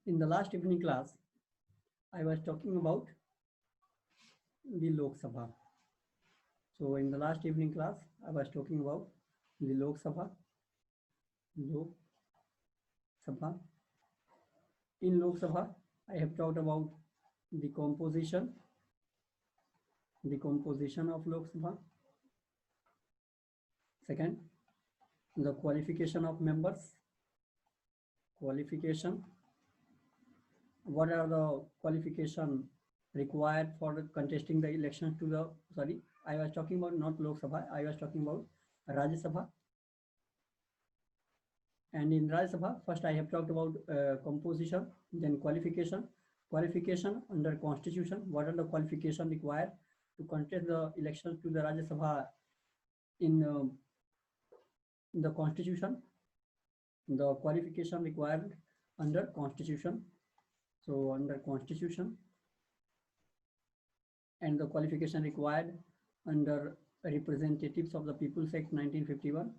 In the last evening class, I was talking about the Lok Sabha. So in the last evening class, I was talking about the Lok Sabha. In Lok Sabha, I have talked about the composition of Lok Sabha. Second, the qualification of members. Qualification. What are the qualification required for contesting the elections to the, sorry, I was talking about not Lok Sabha, I was talking about Rajya Sabha. And in Rajya Sabha, first I have talked about composition, then qualification. Qualification under constitution, what are the qualifications required to contest the elections to the Rajya Sabha in the constitution. The qualification required under constitution. So under constitution, and the qualification required under Representatives of the People's Act 1951,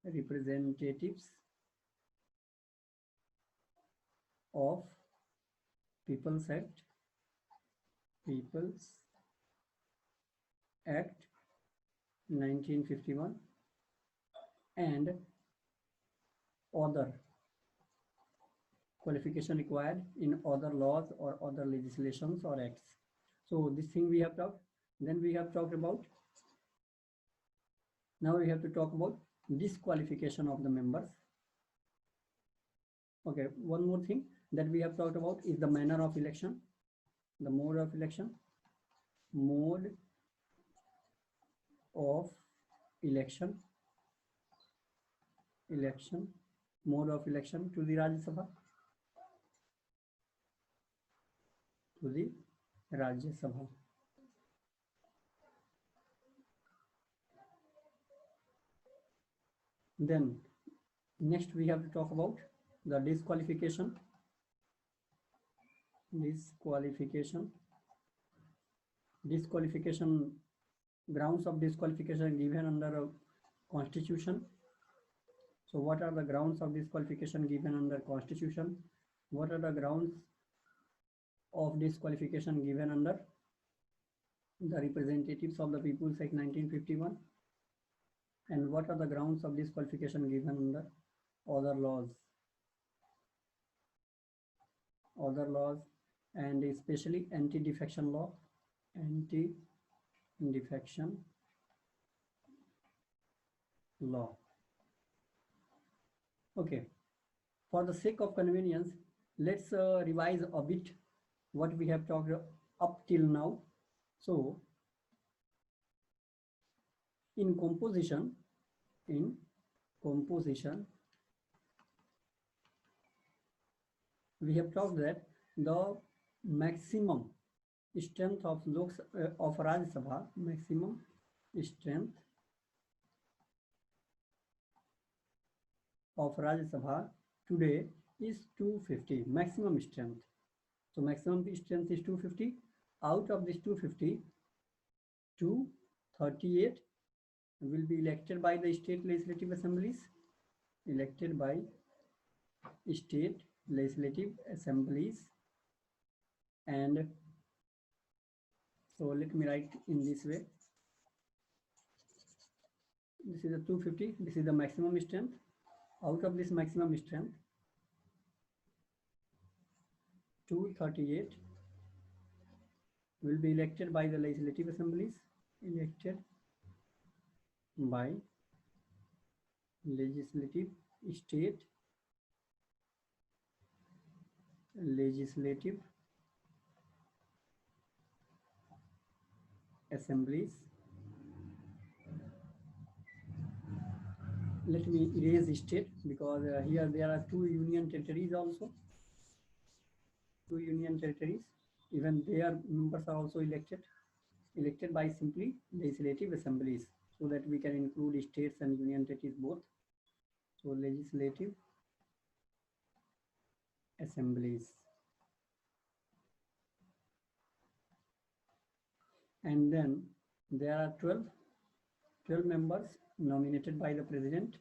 Representatives of People's Act 1951, and other qualification required in other laws or other legislations or acts. So this thing we have talked. Then we have talked about, now we have to talk about disqualification of the members. Okay, one more thing that we have talked about is the manner of election, the mode of election, mode of election to the Rajya Sabha, Then next we have to talk about the disqualification. Grounds of disqualification given under Constitution. So what are the grounds of disqualification given under Constitution? What are the grounds of disqualification given under the Representatives of the People's Act 1951? And what are the grounds of disqualification given under other laws, and especially anti-defection law, Okay, for the sake of convenience, let's revise a bit what we have talked up till now. So in composition, we have talked that the maximum strength of Rajya Sabha, maximum strength of Rajya Sabha today is 250, maximum strength. So maximum strength is 250. Out of this 250, 238 will be elected by the state legislative assemblies, and so let me write in this way. This is the 250, this is the maximum strength. Out of this maximum strength, 238 will be elected by the legislative assemblies, state legislative assemblies. Let me erase state because here there are 2 union territories also. 2 union territories, even their members are also elected by simply legislative assemblies, so that we can include states and union territories both. So legislative assemblies. And then there are 12 members nominated by the president,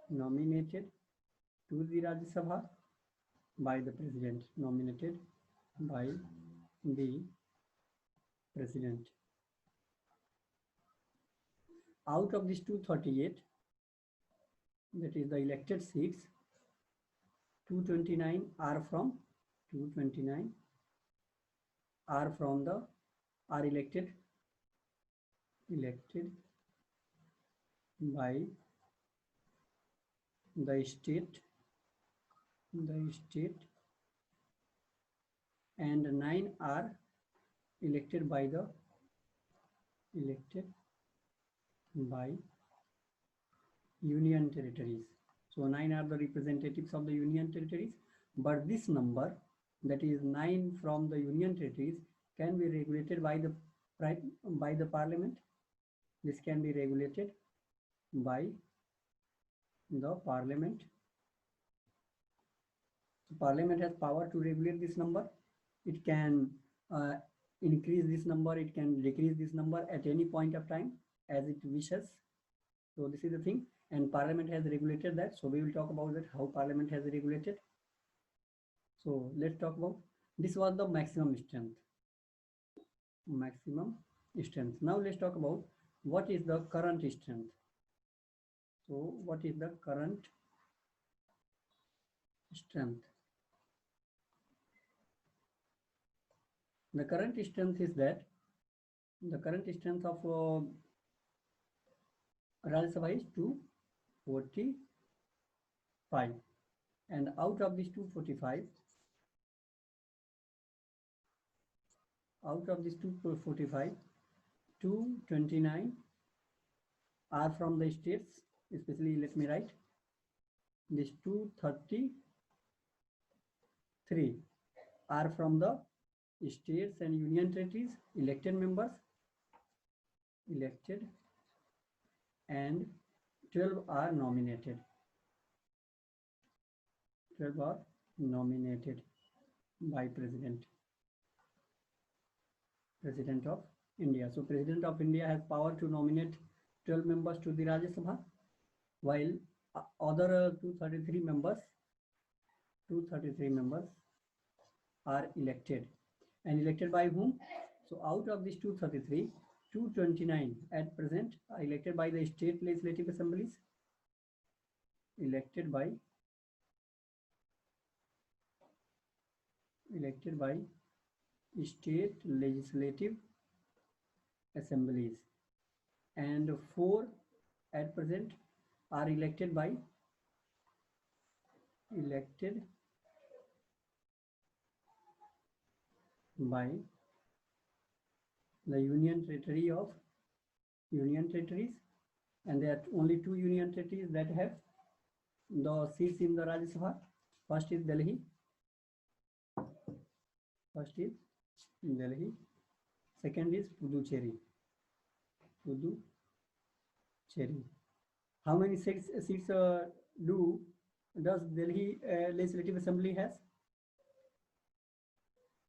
nominated to the Rajya Sabha, by the president, nominated by the president. Out of these 238, that is the elected seats, 229 are from 229 are from the are elected by the state and 9 are elected by union territories. So 9 are the representatives of the union territories, but this number, that is 9 from the union territories, can be regulated by the parliament. This can be regulated by the parliament. So parliament has power to regulate this number. It can increase this number, it can decrease this number at any point of time as it wishes. So this is the thing, and parliament has regulated that. So we will talk about that, how parliament has regulated. So let's talk about, this was the maximum strength. Now let's talk about what is the current strength. So what is the current strength? The current strength is that the current strength of Rajya Sabha is 245, and out of this 245, 229 are from the states, especially let me write this, 233 are from the states and union territories, elected members, and 12 are nominated. 12 are nominated by President of India. So President of India has power to nominate 12 members to the Rajya Sabha, while other 233 members are elected. And elected by whom? So out of this 233, 229 at present are elected by the state legislative assemblies, elected by state legislative assemblies, and 4 at present are elected by the union territories, and there are only 2 union territories that have the seats in the Rajya Sabha. First is Delhi. Second is Puducherry. How many seats does Delhi Legislative Assembly has?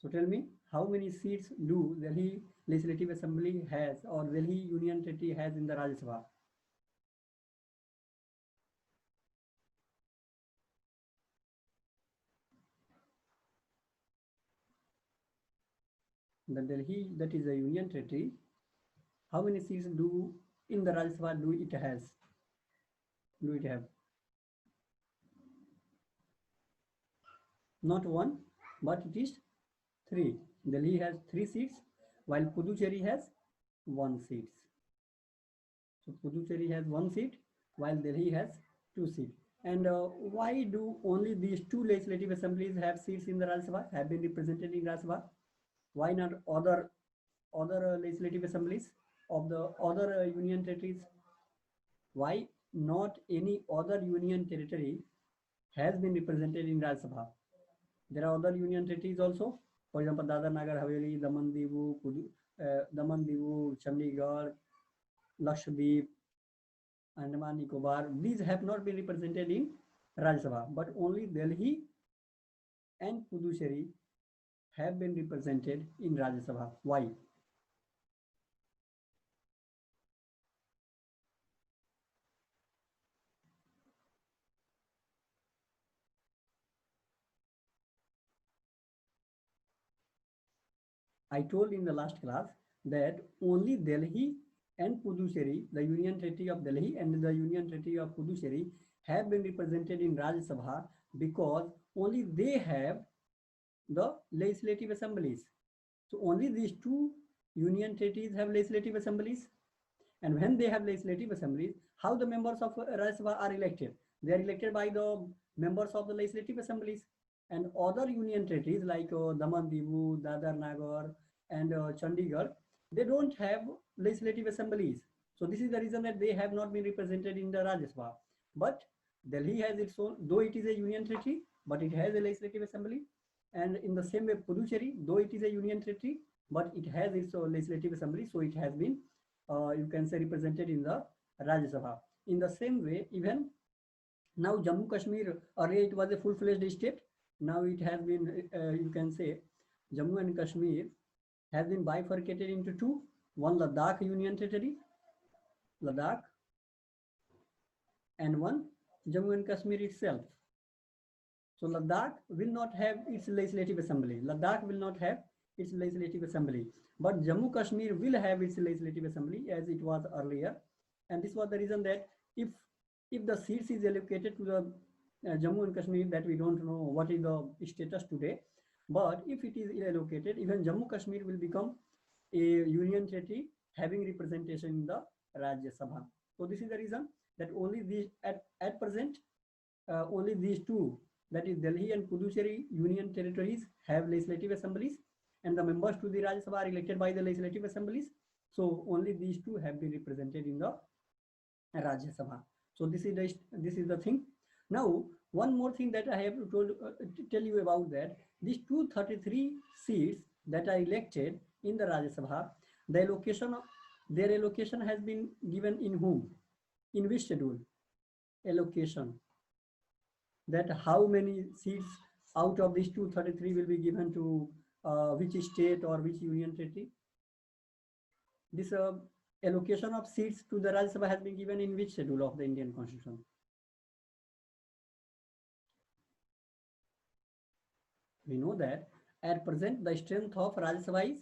So tell me, how many seats do Delhi Legislative Assembly has, or Delhi Union Territory has in the Rajya Sabha? The Delhi, that is a union territory, how many seats do in the Rajya Sabha do it have? Not 1, but it is 3. Delhi has 3 seats, while Puducherry has 1 seat. So Puducherry has 1 seat, while Delhi has 2 seats. And why do only these 2 legislative assemblies have seats in the Rajya Sabha, have been represented in Rajya Sabha? Why not other legislative assemblies of the other union territories? Why not any other union territory has been represented in Rajya Sabha? There are other union territories also. For example, Dadar Nagar Haveli, Daman Diu, Chandigarh, Lakshadweep, Andaman Nicobar. These have not been represented in Rajya Sabha, but only Delhi and Puducherry have been represented in Rajya Sabha. Why? I told in the last class that only Delhi and Puducherry, the Union Territory of Delhi and the Union Territory of Puducherry, have been represented in Rajya Sabha because only they have the legislative assemblies. So only these two union territories have legislative assemblies. And when they have legislative assemblies, how the members of Rajya Sabha are elected? They are elected by the members of the legislative assemblies. And other union territories like Daman Diu, Dadar Nagar, and Chandigarh, they don't have legislative assemblies. So this is the reason that they have not been represented in the Rajya Sabha. But Delhi has its own, though it is a union territory, but it has a legislative assembly. And in the same way, Puducherry, though it is a union territory, but it has its own legislative assembly, so it has been, you can say, represented in the Rajya Sabha. In the same way, even now Jammu Kashmir, earlier it was a full-fledged state. Now it has been, you can say, Jammu and Kashmir has been bifurcated into two. One Ladakh Union Territory, Ladakh, and one Jammu and Kashmir itself. So Ladakh will not have its legislative assembly. Ladakh will not have its legislative assembly. But Jammu Kashmir will have its legislative assembly as it was earlier. And this was the reason that if the seats is allocated to the Jammu and Kashmir, that we don't know what is the status today. But if it is allocated, even Jammu Kashmir will become a union territory having representation in the Rajya Sabha. So this is the reason that only these at present only these two, that is Delhi and Puducherry union territories, have legislative assemblies, and the members to the Rajya Sabha are elected by the legislative assemblies. So only these two have been represented in the Rajya Sabha. So this is the thing. Now one more thing that I have to tell you about, that these 233 seats that are elected in the Rajya Sabha, the their allocation has been given in whom? In which schedule? Allocation. That how many seats out of these 233 will be given to which state or which union territory? This allocation of seats to the Rajya Sabha has been given in which schedule of the Indian Constitution? We know that at present the strength of Rajya Sabha is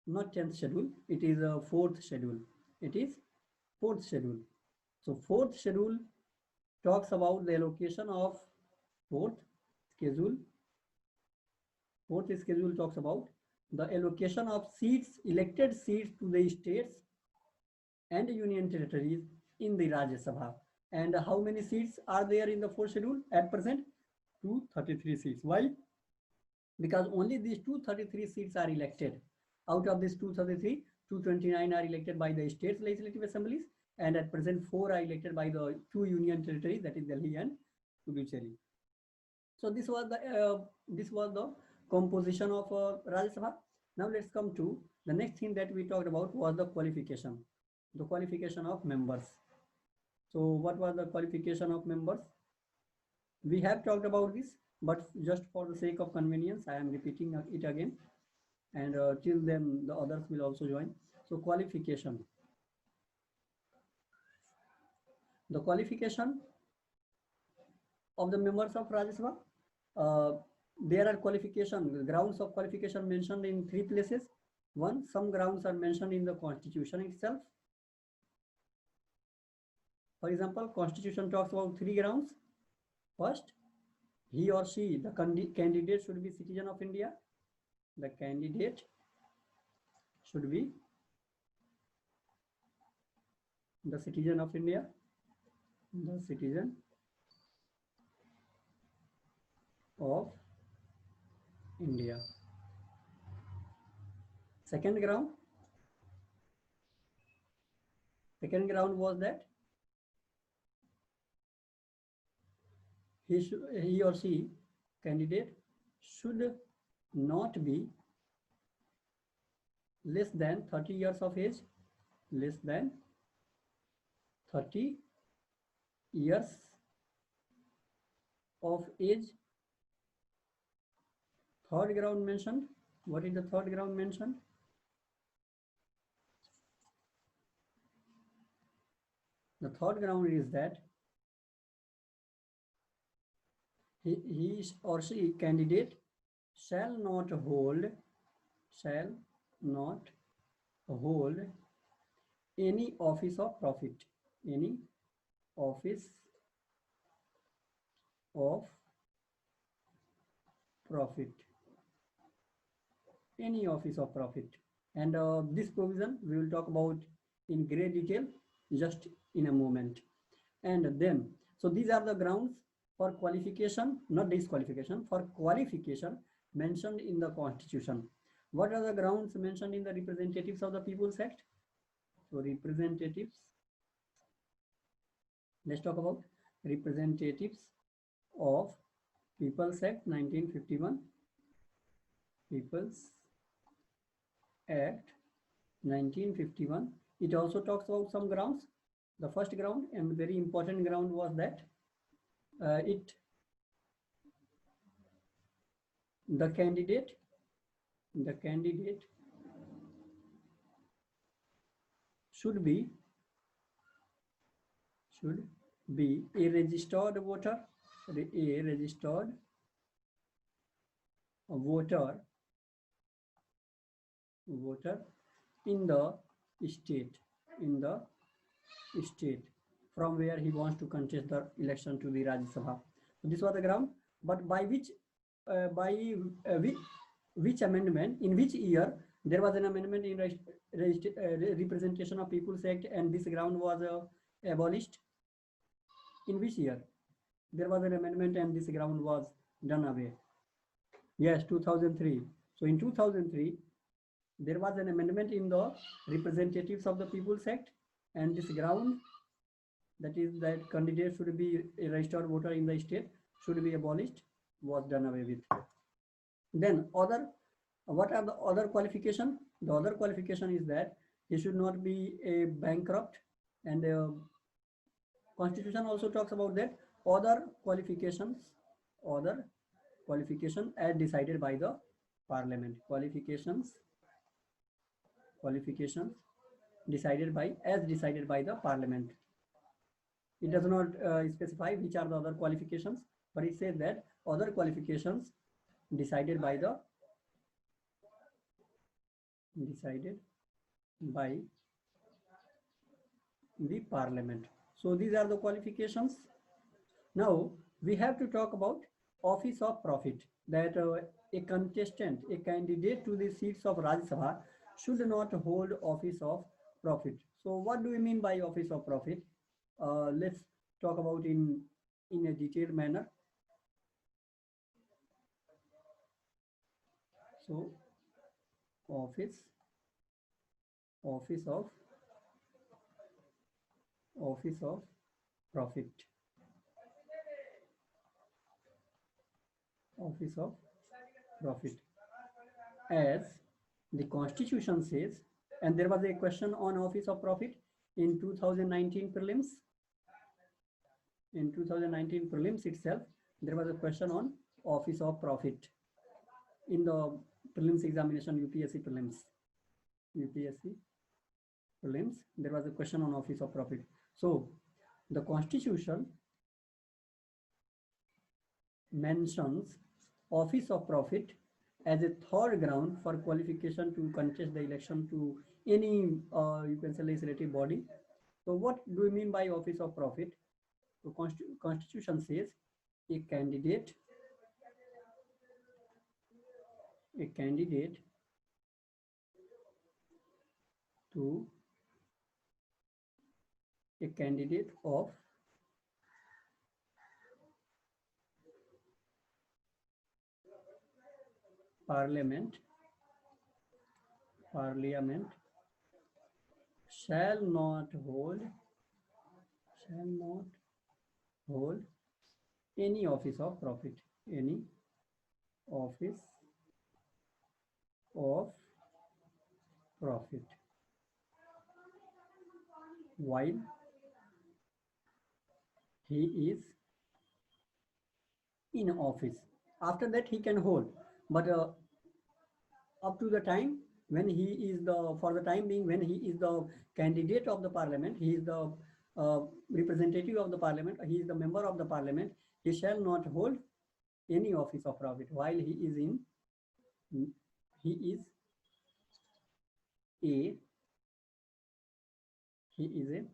not 10th schedule, it is a 4th schedule. It is 4th schedule. So 4th schedule talks about the allocation of 4th schedule. 4th schedule talks about the allocation of seats, elected seats to the states and union territories in the Rajya Sabha. And how many seats are there in the 4th schedule at present? 233 seats. Why? Because only these 233 seats are elected. Out of these 233, 229 are elected by the states legislative assemblies, and at present 4 are elected by the 2 union territories, that is Delhi and Puducherry. So this was the composition of Rajya Sabha. Now let's come to the next thing that we talked about, was the qualification of members. So what was the qualification of members? We have talked about this, but just for the sake of convenience, I am repeating it again, and till then the others will also join. So qualification. The qualification of the members of Rajya Sabha, there are grounds of qualification mentioned in 3 places. One, some grounds are mentioned in the Constitution itself. For example, Constitution talks about 3 grounds. First, he or she, the candidate, should be citizen of India. The candidate should be the citizen of India. The citizen of India. Second ground was that he or she, candidate, should not be less than 30 years of age. Less than 30 years of age. Third ground mentioned. What is the third ground mentioned? The third ground is that he or she, candidate, shall not hold shall not hold any office of profit, any office of profit, any office of profit. And this provision we will talk about in great detail just in a moment. And then, so these are the grounds for qualification, not disqualification, for qualification mentioned in the Constitution. What are the grounds mentioned in the Representatives of the People's Act? So representatives, let's talk about Representatives of People's Act 1951, People's Act 1951. It also talks about some grounds. The first ground and very important ground was that the candidate should be a registered voter, voter in the state from where he wants to contest the election to the Rajya Sabha. So this was the ground, but by which amendment, in which year there was an amendment in Representation of People's Act and this ground was abolished? In which year there was an amendment and this ground was done away? Yes, 2003. So in 2003 there was an amendment in the Representatives of the People's Act and this ground, that is that candidate should be a registered voter in the state, should be abolished, was done away with. Then what are the other qualification? The other qualification is that he should not be a bankrupt, and Constitution also talks about that other qualification as decided by the Parliament. Qualifications decided by the Parliament. It does not specify which are the other qualifications, but it says that other qualifications decided by the Parliament. So these are the qualifications. Now we have to talk about office of profit, that a contestant, a candidate to the seats of Rajya Sabha should not hold office of profit. So what do we mean by office of profit? Let's talk about in a detailed manner. So office of profit. Office of profit, as the Constitution says, and there was a question on office of profit in 2019 prelims. In 2019 prelims itself, there was a question on office of profit in the prelims examination, UPSC prelims. There was a question on office of profit. So the Constitution mentions office of profit as a third ground for qualification to contest the election to any you can say legislative body. So what do we mean by office of profit? So Constitution says a candidate of Parliament shall not hold any office of profit, while he is in office. After that he can hold, but up to the time when he is for the time being, when he is the candidate of the Parliament, he is the representative of the Parliament, he is the member of the Parliament, he shall not hold any office of profit while he is A, he is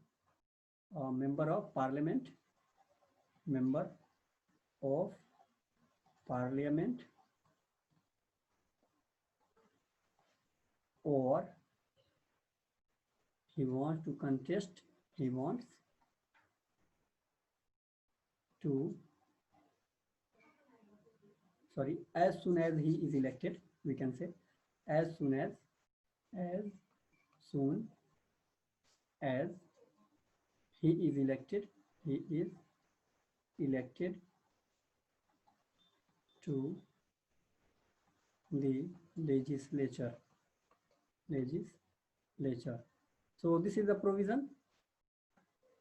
a member of parliament, member of parliament, or he wants to contest, he wants to, sorry, as soon as he is elected, we can say as soon as he is elected, he is elected to the legislature. So this is the provision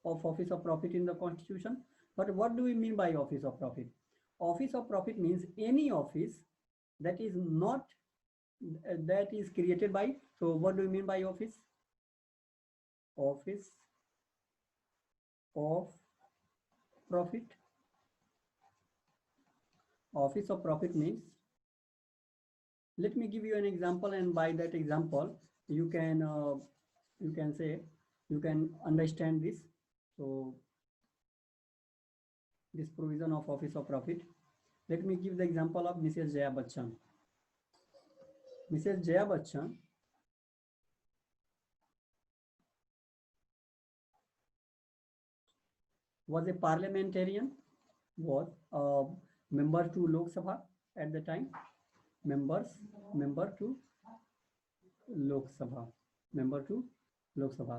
of office of profit in the constitution. But what do we mean by office of profit? Office of profit means any office that is not that is created by. So what do we mean by office? Office of profit. Office of profit means, let me give you an example, and by that example you can say, you can understand this. So this provision of office of profit, let me give the example of Mrs. Jaya Bachchan. Mrs. Jaya Bachchan was a parliamentarian, was a member to Lok Sabha at the time, member to Lok Sabha.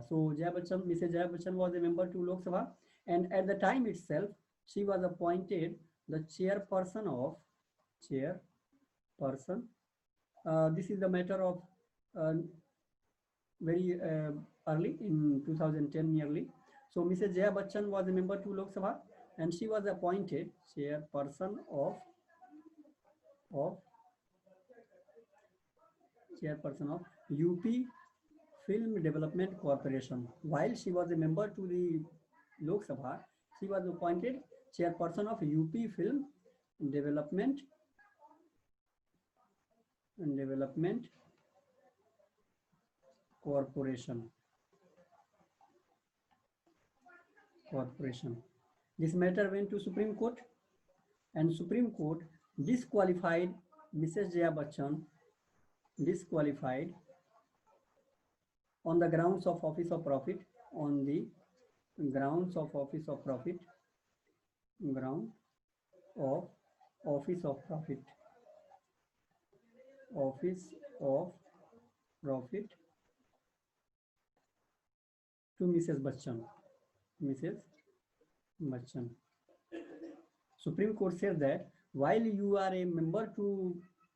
So Mrs. Jaya Bachchan was a member to Lok Sabha, and at the time itself, she was appointed the chairperson of this is the matter of very early in 2010 nearly. So Mrs. Jaya Bachchan was a member to Lok Sabha, and she was appointed chairperson of UP Film Development Corporation. While she was a member to the Lok Sabha, she was appointed chairperson of UP Film Development Corporation. This matter went to Supreme Court, and Supreme Court disqualified Mrs. Jaya Bachchan, on the grounds of office of profit, ground of office of profit, to Mrs. Bachchan. Supreme Court says that while you are a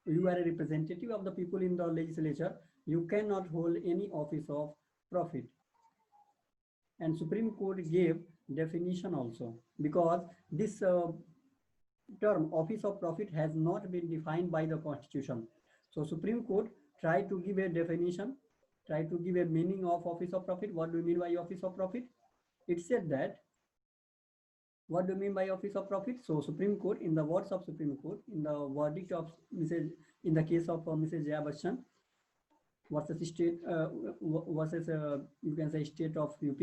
representative of the people in the legislature, you cannot hold any office of profit. And Supreme Court gave definition also, because this term office of profit has not been defined by the Constitution. So Supreme Court tried to give a definition, tried to give a meaning of office of profit. What do you mean by office of profit? It said that, what do you mean by office of profit? So Supreme Court, in the words of Supreme Court, in the verdict of in the case of Mrs. Jaya Bachchan versus state you can say state of UP.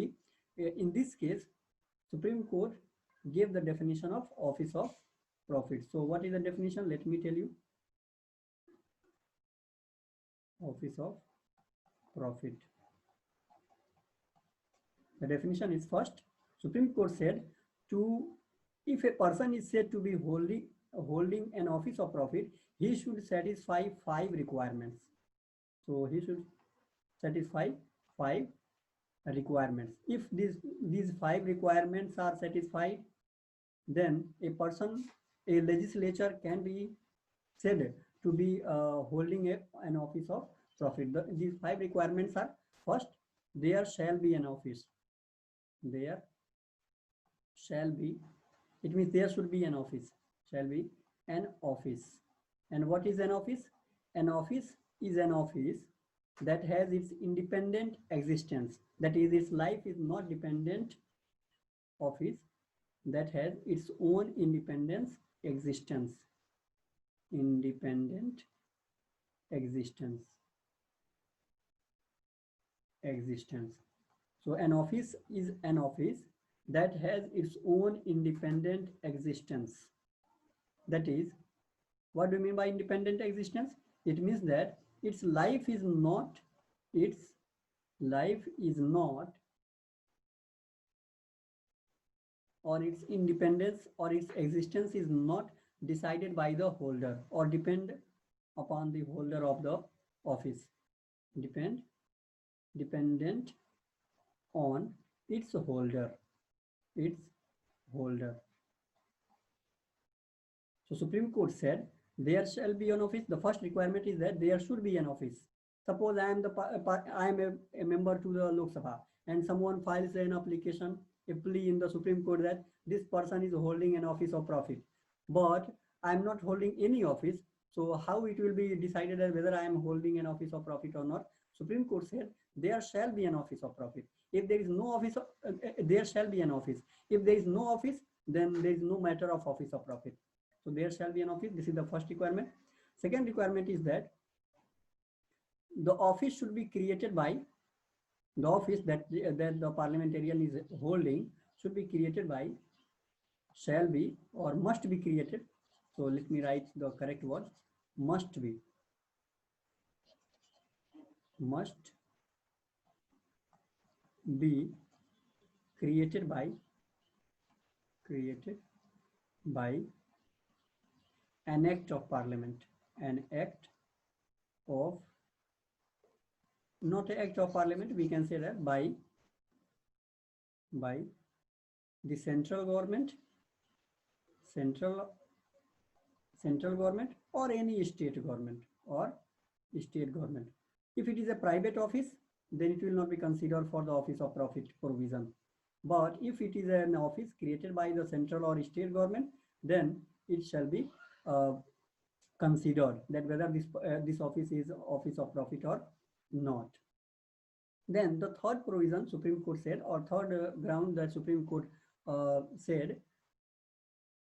In this case, Supreme Court gave the definition of office of profit. So what is the definition? Let me tell you. Office of profit. The definition is, first, Supreme Court said, if a person is said to be holding an office of profit, he should satisfy 5 requirements. So he should satisfy 5 requirements. If these 5 requirements are satisfied, then a legislature can be said to be holding an office of profit. These 5 requirements are, first, there shall be an office. There shall be, it means there should be an office, shall be an office. And what is an office? An office is an office that has its independent existence. That is, its life is not dependent. Office that has its own independent existence. existence. So an office is an office that has its own independent existence. That is, what do you mean by independent existence? It means that its life is not, its life is not, or its independence or its existence is not decided by the holder or depend upon the holder of the office. Dependent on its holder. So Supreme Court said there shall be an office. The first requirement is that there should be an office. Suppose I am a member to the Lok Sabha and someone files an application, a plea in the Supreme Court that this person is holding an office of profit, but I am not holding any office. So how it will be decided as whether I am holding an office of profit or not? Supreme Court said there shall be an office of profit. If there is no office, there shall be an office. If there is no office, then there is no matter of office of profit. So there shall be an office. This is the first requirement. Second requirement is that the office should be created by, the office that the parliamentarian is holding should be created by, shall be or must be created. So let me write the correct word. Must be created by an act of parliament, an act of, not an act of parliament, we can say that by the central government or any state government If it is a private office, then it will not be considered for the office of profit provision. But if it is an office created by the central or state government, then it shall be considered that whether this office is office of profit or not. Then the third provision Supreme Court said, or third ground that Supreme Court said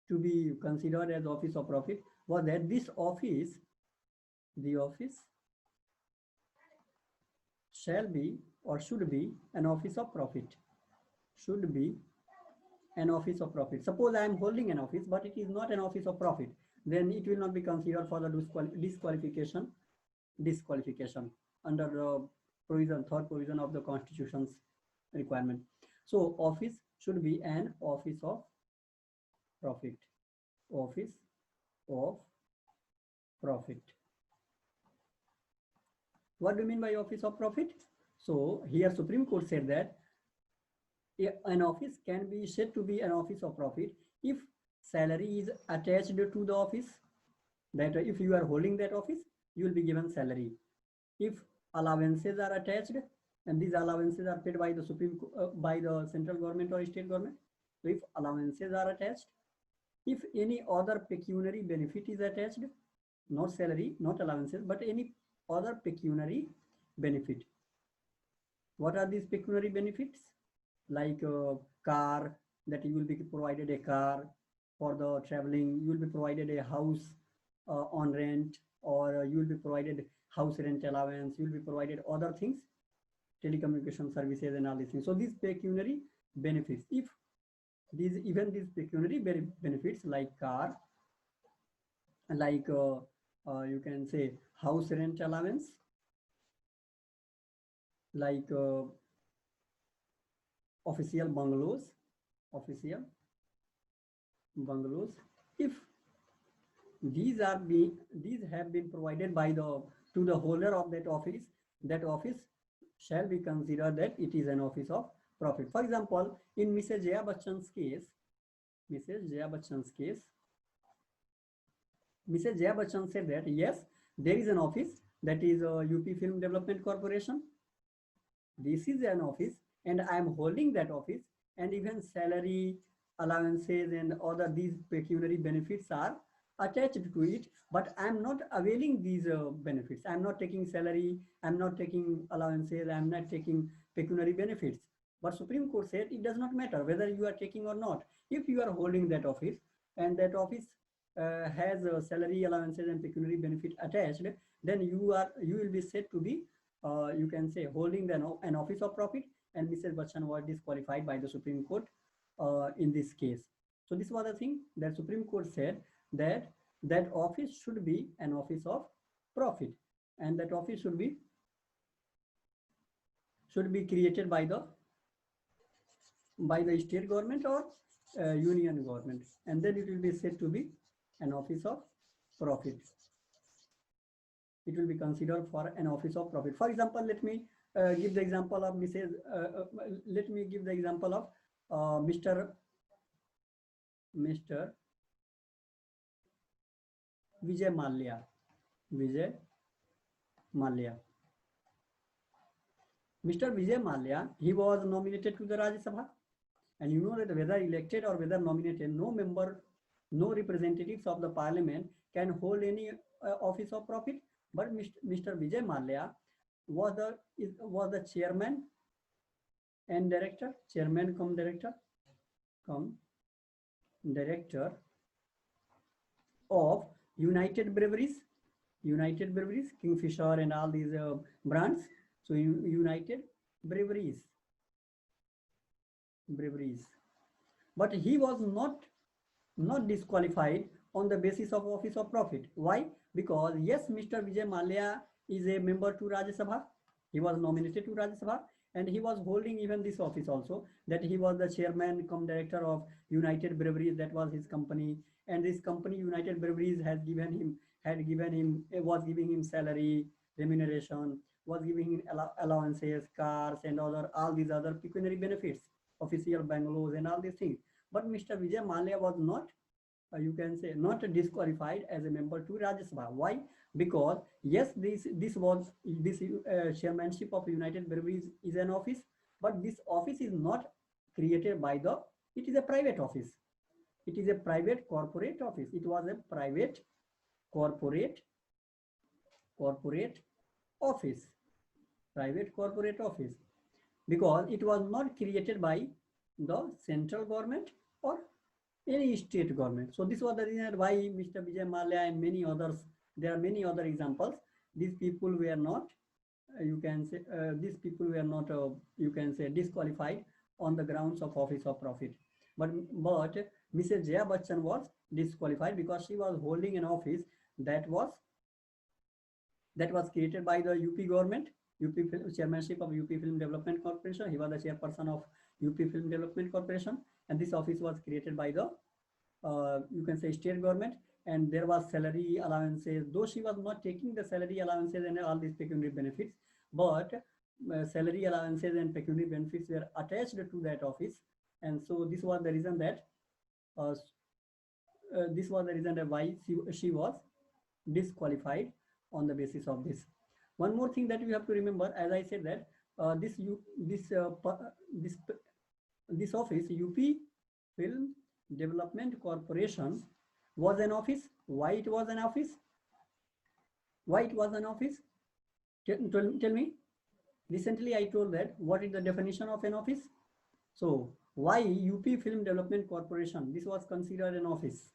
to be considered as office of profit was that this office, the office shall be or should be an office of profit. Should be an office of profit. Suppose I am holding an office, but it is not an office of profit, then it will not be considered for the disqualification under the provision, third provision of the Constitution's requirement. So office should be an office of profit. Office of profit. What do you mean by office of profit? So here Supreme Court said that an office can be said to be an office of profit if salary is attached to the office. That if you are holding that office, you will be given salary. If allowances are attached, and these allowances are paid by the by the central government or state government. So if allowances are attached, if any other pecuniary benefit is attached, not salary, not allowances, but any other pecuniary benefit. What are these pecuniary benefits? Like a car, that you will be provided a car for the traveling, you will be provided a house on rent, or you will be provided house rent allowance, you will be provided other things, telecommunication services and all these things. So these pecuniary benefits, if these pecuniary benefits like car, like you can say house rent allowance, like official bungalows, if these have been provided by to the holder of that office shall be considered that it is an office of profit. For example, in Mrs. Jaya Bachchan's case, Mrs. Jaya Bachchan said that yes, there is an office, that is UP Film Development Corporation. This is an office and I am holding that office, and even salary, allowances and other these pecuniary benefits are attached to it, but I am not availing these benefits. I am not taking salary, I am not taking allowances, I am not taking pecuniary benefits. But Supreme Court said it does not matter whether you are taking or not. If you are holding that office and that office has salary, allowances and pecuniary benefit attached, then you will be said to be you can say holding an office of profit, and Mrs. Bachchan was disqualified by the Supreme Court in this case. So this was the thing that Supreme Court said, that that office should be an office of profit, and that office should be created by the state government or union government, and then it will be said to be an office of profit. It will be considered for an office of profit. For example, let me give the example of let me give the example of Mr. Vijay Mallya. Mr. Vijay Mallya, he was nominated to the Rajya Sabha, and you know that whether elected or whether nominated, no representatives of the parliament can hold any office of profit. But Mr. Vijay Mallya was the chairman and director, director of United Breweries, Kingfisher and all these brands. So United Breweries. But he was not disqualified on the basis of office of profit. Why? Because yes, Mr. Vijay Mallya is a member to Rajya Sabha. He was nominated to Rajya Sabha, and he was holding even this office also, that he was the chairman cum director of United Breweries. That was his company, and this company United Breweries was giving him salary, remuneration, was giving him allowances, cars, and all these other pecuniary benefits, official bungalows and all these things. But Mr. Vijay Mallya was not, you can say, not disqualified as a member to Rajya Sabha. Why? Because yes, this chairmanship of United Breweries is an office, but this office is not created by it is a private office. It is a private corporate office. It was a private corporate office, because it was not created by the central government or any state government. So this was the reason why Mr. Vijay Mallya and many others, there are many other examples, these people were not, you can say, disqualified on the grounds of office of profit. But Mrs. Jaya Bachchan was disqualified because she was holding an office that was created by the UP government, chairmanship of UP Film Development Corporation. He was the chairperson of UP Film Development Corporation, and this office was created by the you can say state government, and there was salary allowances, though she was not taking the salary allowances and all these pecuniary benefits, but salary allowances and pecuniary benefits were attached to that office. And so this was the reason that why she was disqualified on the basis of this. One more thing that you have to remember, as I said, that this office, UP Film Development Corporation, was an office. Why it was an office? Tell me. Recently I told that what is the definition of an office. So why UP Film Development Corporation, this was considered an office?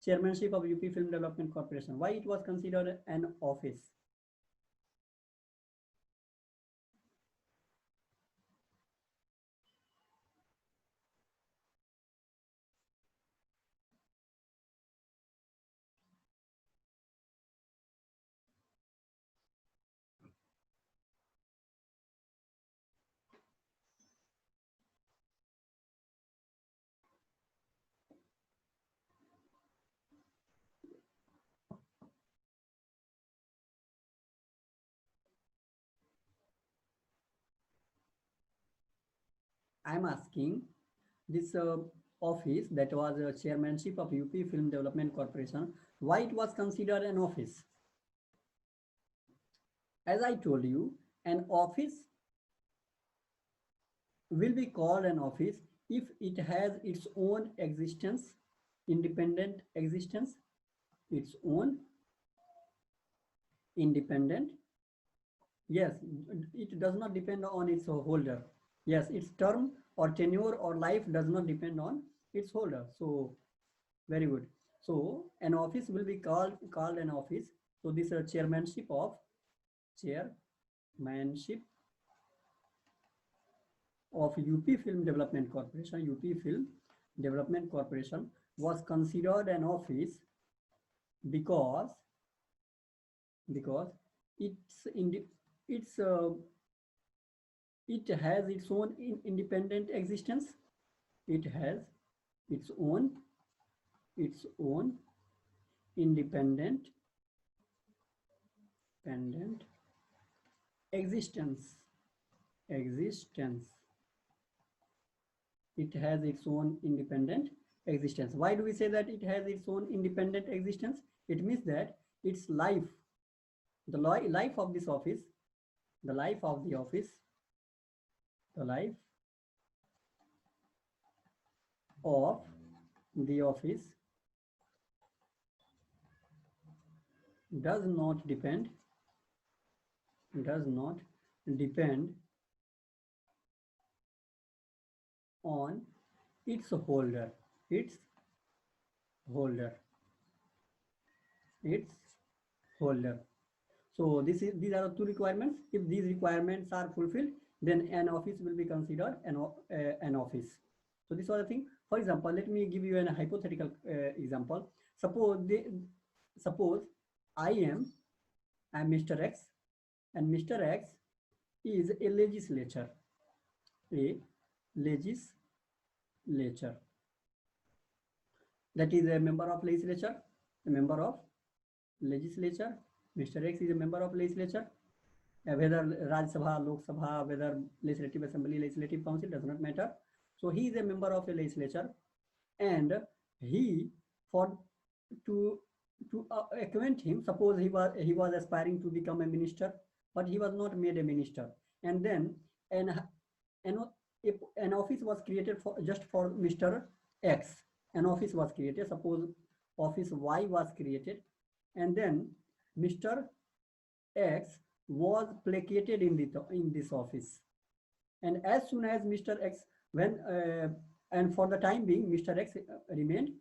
Chairmanship of UP Film Development Corporation, why it was considered an office? I'm asking, this office that was a chairmanship of UP Film Development Corporation, why it was considered an office? As I told you, an office will be called an office if it has its own existence, independent existence, its own independent. Yes, it does not depend on its holder. Yes, its term or tenure or life does not depend on its holder. So very good. So an office will be called an office. So this is a chairmanship of of UP Film Development Corporation, UP Film Development Corporation was considered an office because it's it has its own independent existence. It has its own independent existence. It has its own independent existence. Why do we say that it has its own independent existence? It means that its life, the life of this office, the life of the office does not depend on its holder. So these are the two requirements. If these requirements are fulfilled, then an office will be considered an office. So this was the thing. For example, let me give you a hypothetical example. Suppose I am Mr. X, and Mr. X is a legislature. That is a member of legislature, Mr. X is a member of legislature, whether Rajya Sabha, Lok Sabha, whether Legislative Assembly, Legislative Council, does not matter. So he is a member of a legislature, and he, to acquaint him, suppose he was aspiring to become a minister, but he was not made a minister, and then an office was created just for Mr. X. An office was created. Suppose office Y was created, and then Mr. X was placated in this office. And as soon as Mr. X, and for the time being, Mr. X remained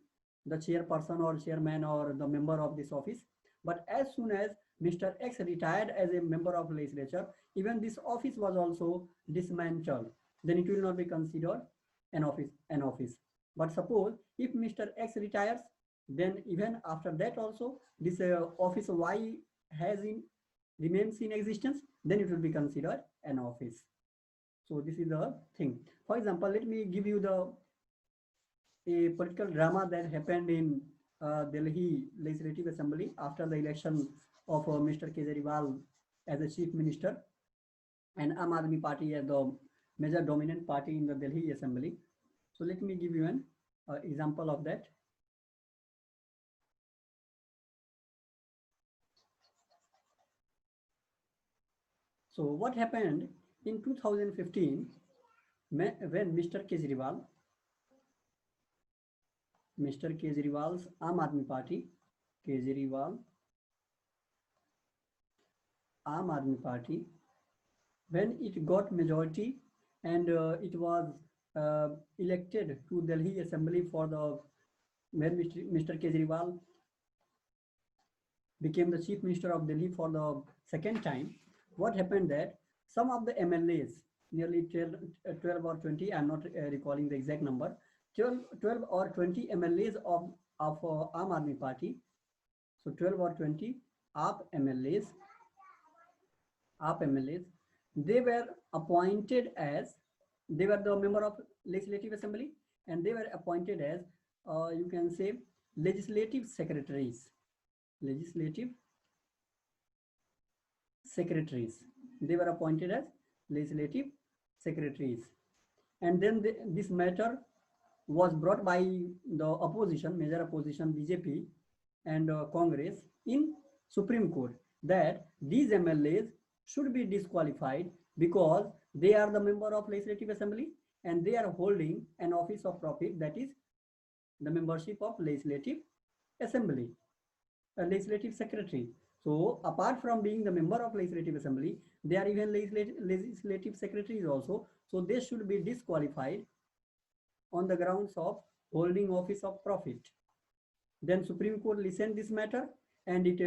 the chairperson or chairman or the member of this office. But as soon as Mr. X retired as a member of legislature, even this office was also dismantled. Then it will not be considered an office. But suppose if Mr. X retires, then even after that also this office Y remains in existence, then it will be considered an office. So this is the thing. For example, let me give you a political drama that happened in Delhi Legislative Assembly after the election of Mr. Kejriwal as a chief minister and Aam Aadmi Party as the major dominant party in the Delhi Assembly. So let me give you an example of that. So what happened in 2015 when Mr. Kejriwal's Aam Aadmi Party, when it got majority and it was elected to Delhi Assembly when Mr. Kejriwal became the chief minister of Delhi for the second time. What happened that some of the MLAs, nearly 12 or 20, I'm not recalling the exact number, 12 or 20 MLAs of Aam Aadmi Party. So 12 or 20 AAP MLAs, they were appointed as, they were the member of Legislative Assembly, and they were appointed as, you can say, legislative secretaries. They were appointed as legislative secretaries. And then this matter was brought by the opposition, major opposition, BJP and Congress in Supreme Court, that these MLAs should be disqualified because they are the member of Legislative Assembly and they are holding an office of profit, that is the membership of Legislative Assembly, a legislative secretary. So apart from being the member of Legislative Assembly, they are even legislative secretaries also. So they should be disqualified on the grounds of holding office of profit. Then Supreme Court listened this matter and it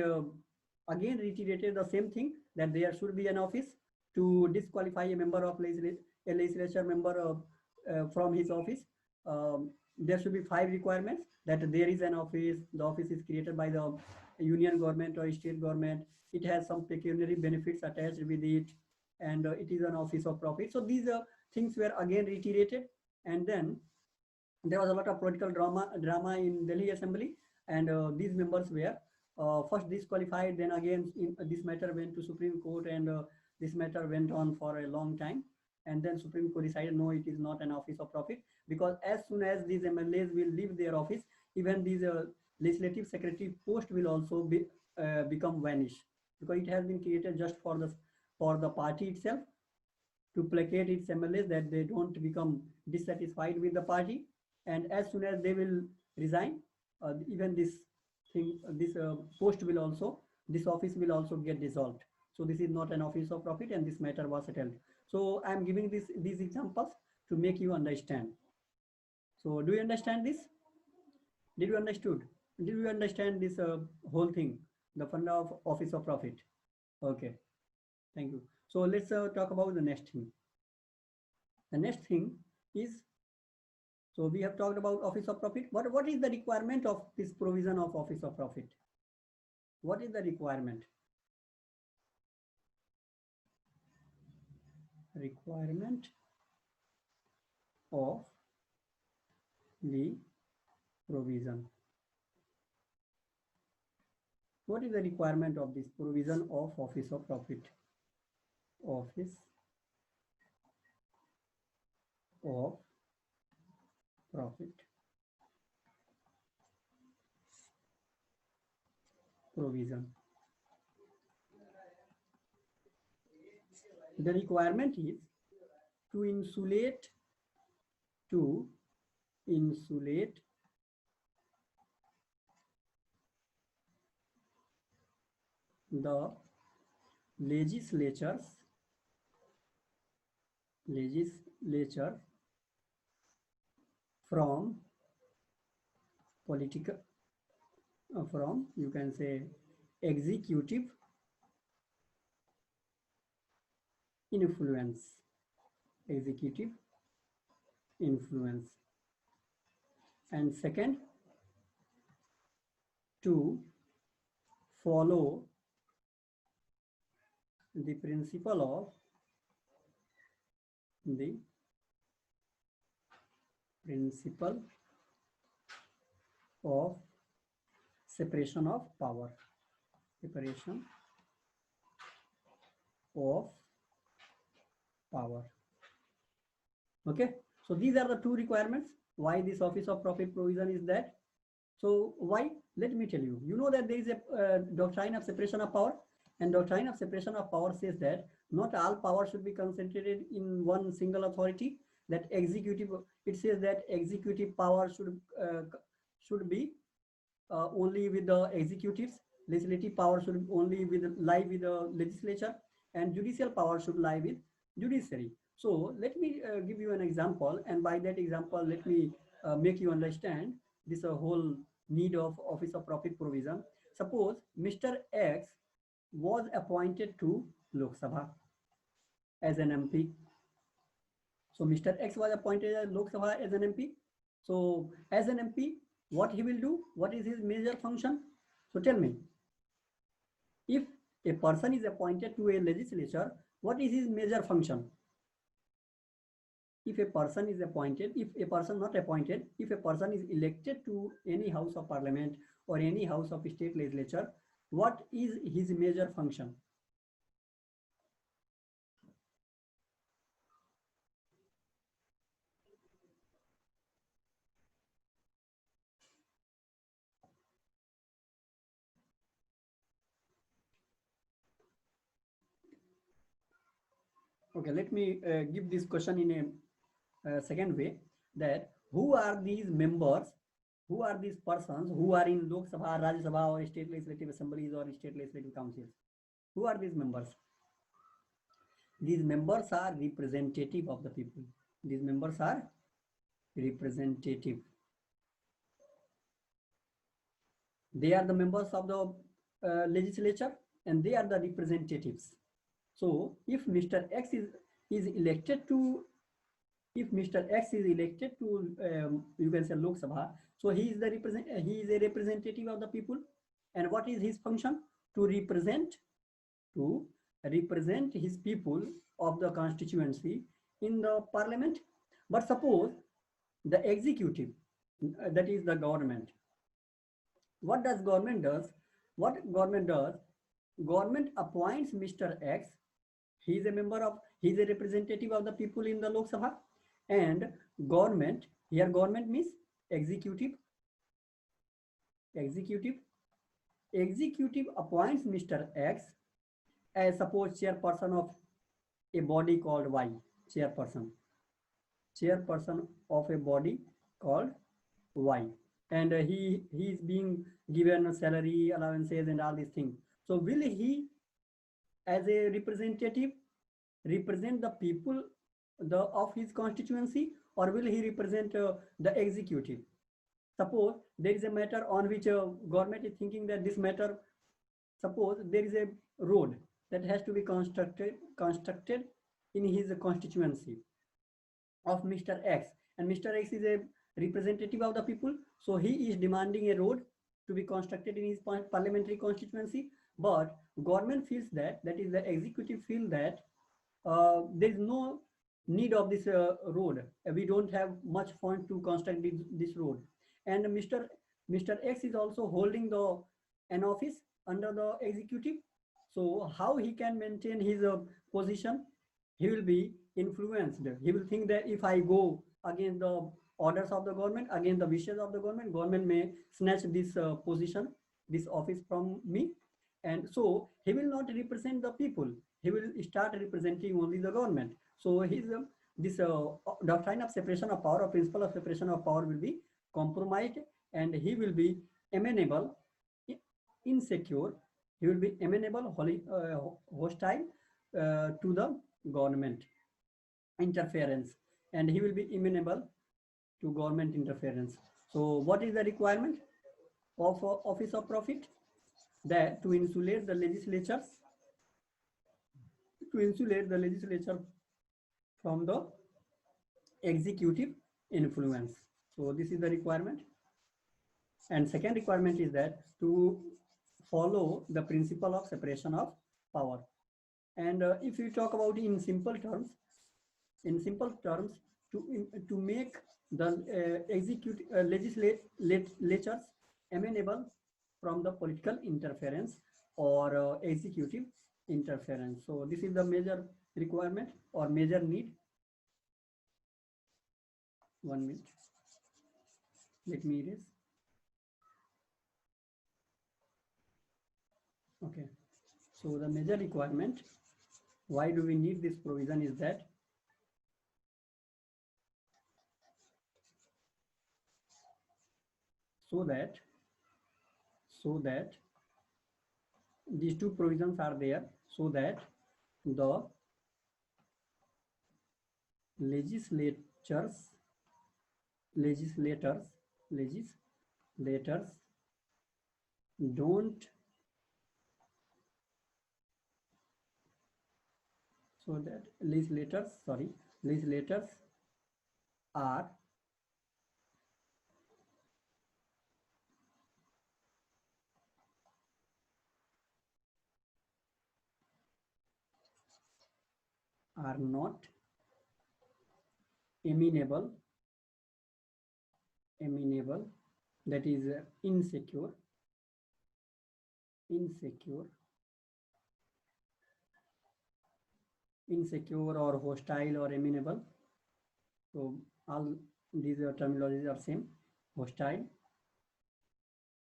again reiterated the same thing, that there should be an office to disqualify a member of a legislature member from his office, there should be 5 requirements: that there is an office, the office is created by the union government or state government, it has some pecuniary benefits attached with it, and it is an office of profit. So these things were again reiterated, and then there was a lot of political drama in Delhi Assembly, and these members were first disqualified. Then again, this matter went to Supreme Court, and this matter went on for a long time. And then Supreme Court decided no, it is not an office of profit, because as soon as these MLAs will leave their office, even these legislative secretary post will also become vanish, because it has been created just for the party itself, to placate its MLAs that they don't become dissatisfied with the party. And as soon as they will resign, even this post will also, this office will also get dissolved. So this is not an office of profit, and this matter was settled. So I am giving these examples to make you understand. So do you understand this? Did you understood? Did you understand this whole thing, the funda of office of profit? Okay, thank you. So let's talk about the next thing. The next thing is, so we have talked about office of profit. What is the requirement of this provision of office of profit? What is the requirement? Requirement of the provision. What is the requirement of this provision of office of profit? Office of profit provision. The requirement is to insulate the legislature from political, from, you can say, executive influence. And second, to follow the principle of separation of power. Okay, so these are the 2 requirements. Why this office of profit provision is that? So why? Let me tell you. You know that there is a doctrine of separation of power, and doctrine of separation of power says that not all power should be concentrated in one single authority. That executive, it says that executive power should be only with the executives. Legislative power should only lie with the legislature, and judicial power should lie with judiciary. So let me give you an example, and by that example, let me make you understand this whole need of office of profit provision. Suppose Mr. X was appointed to Lok Sabha as an MP. So Mr. X was appointed as Lok Sabha as an MP. So as an MP, what he will do? What is his major function? So tell me, if a person is appointed to a legislature, what is his major function? If a person is appointed, if a person not appointed, if a person is elected to any house of parliament or any house of state legislature, what is his major function? Okay, let me give this question in a second way, that who are these members, who are these persons who are in Lok Sabha, Rajya Sabha, or state legislative assemblies or state legislative councils? Who are these members? These members are representative of the people. These members are representative. They are the members of the legislature, and they are the representatives. So if Mr. X is elected to, if Mr. X is elected to, you can say Lok Sabha, so he is a representative of the people, and what is his function? To represent his people of the constituency in the parliament. But suppose the executive, that is the government, what does government does? What government does? Government appoints Mr. X. He is a member of, he is a representative of the people in the Lok Sabha, and government, here government means executive, executive, executive appoints Mr. X as suppose chairperson of a body called Y, chairperson, chairperson of a body called Y, and he is being given salary, allowances, and all these things. So will he, as a representative, represent the people of his constituency, or will he represent the executive? Suppose there is a matter on which government is thinking that this matter, suppose there is a road that has to be constructed in his constituency of Mr. X, and Mr. X is a representative of the people, so he is demanding a road to be constructed in his parliamentary constituency. But government feels that, that is the executive feel that there is no need of this road. We don't have much fund to construct this road, and Mr. X is also holding an office under the executive. So how he can maintain his position? He will be influenced. He will think that if I go against the orders of the government, against the wishes of the government, government may snatch this position, this office from me, and so he will not represent the people. He will start representing only the government. So his this doctrine of separation of power, or principle of separation of power, will be compromised, and he will be amenable, insecure. He will be amenable, hostile to the government interference, and he will be amenable to government interference. So what is the requirement of office of profit? That to insulate the legislatures, from the executive influence. So this is the requirement. And second requirement is that to follow the principle of separation of power. And if you talk about in simple terms, to make the legislatures amenable from the political interference or executive interference. So this is the major requirement or major need. 1 minute. Let me erase. Okay. So the major requirement, why do we need this provision, is that so that these two provisions are there, so that the legislators don't, so that legislators are not amenable, that is insecure or hostile or amenable. So all these terminologies are same. Hostile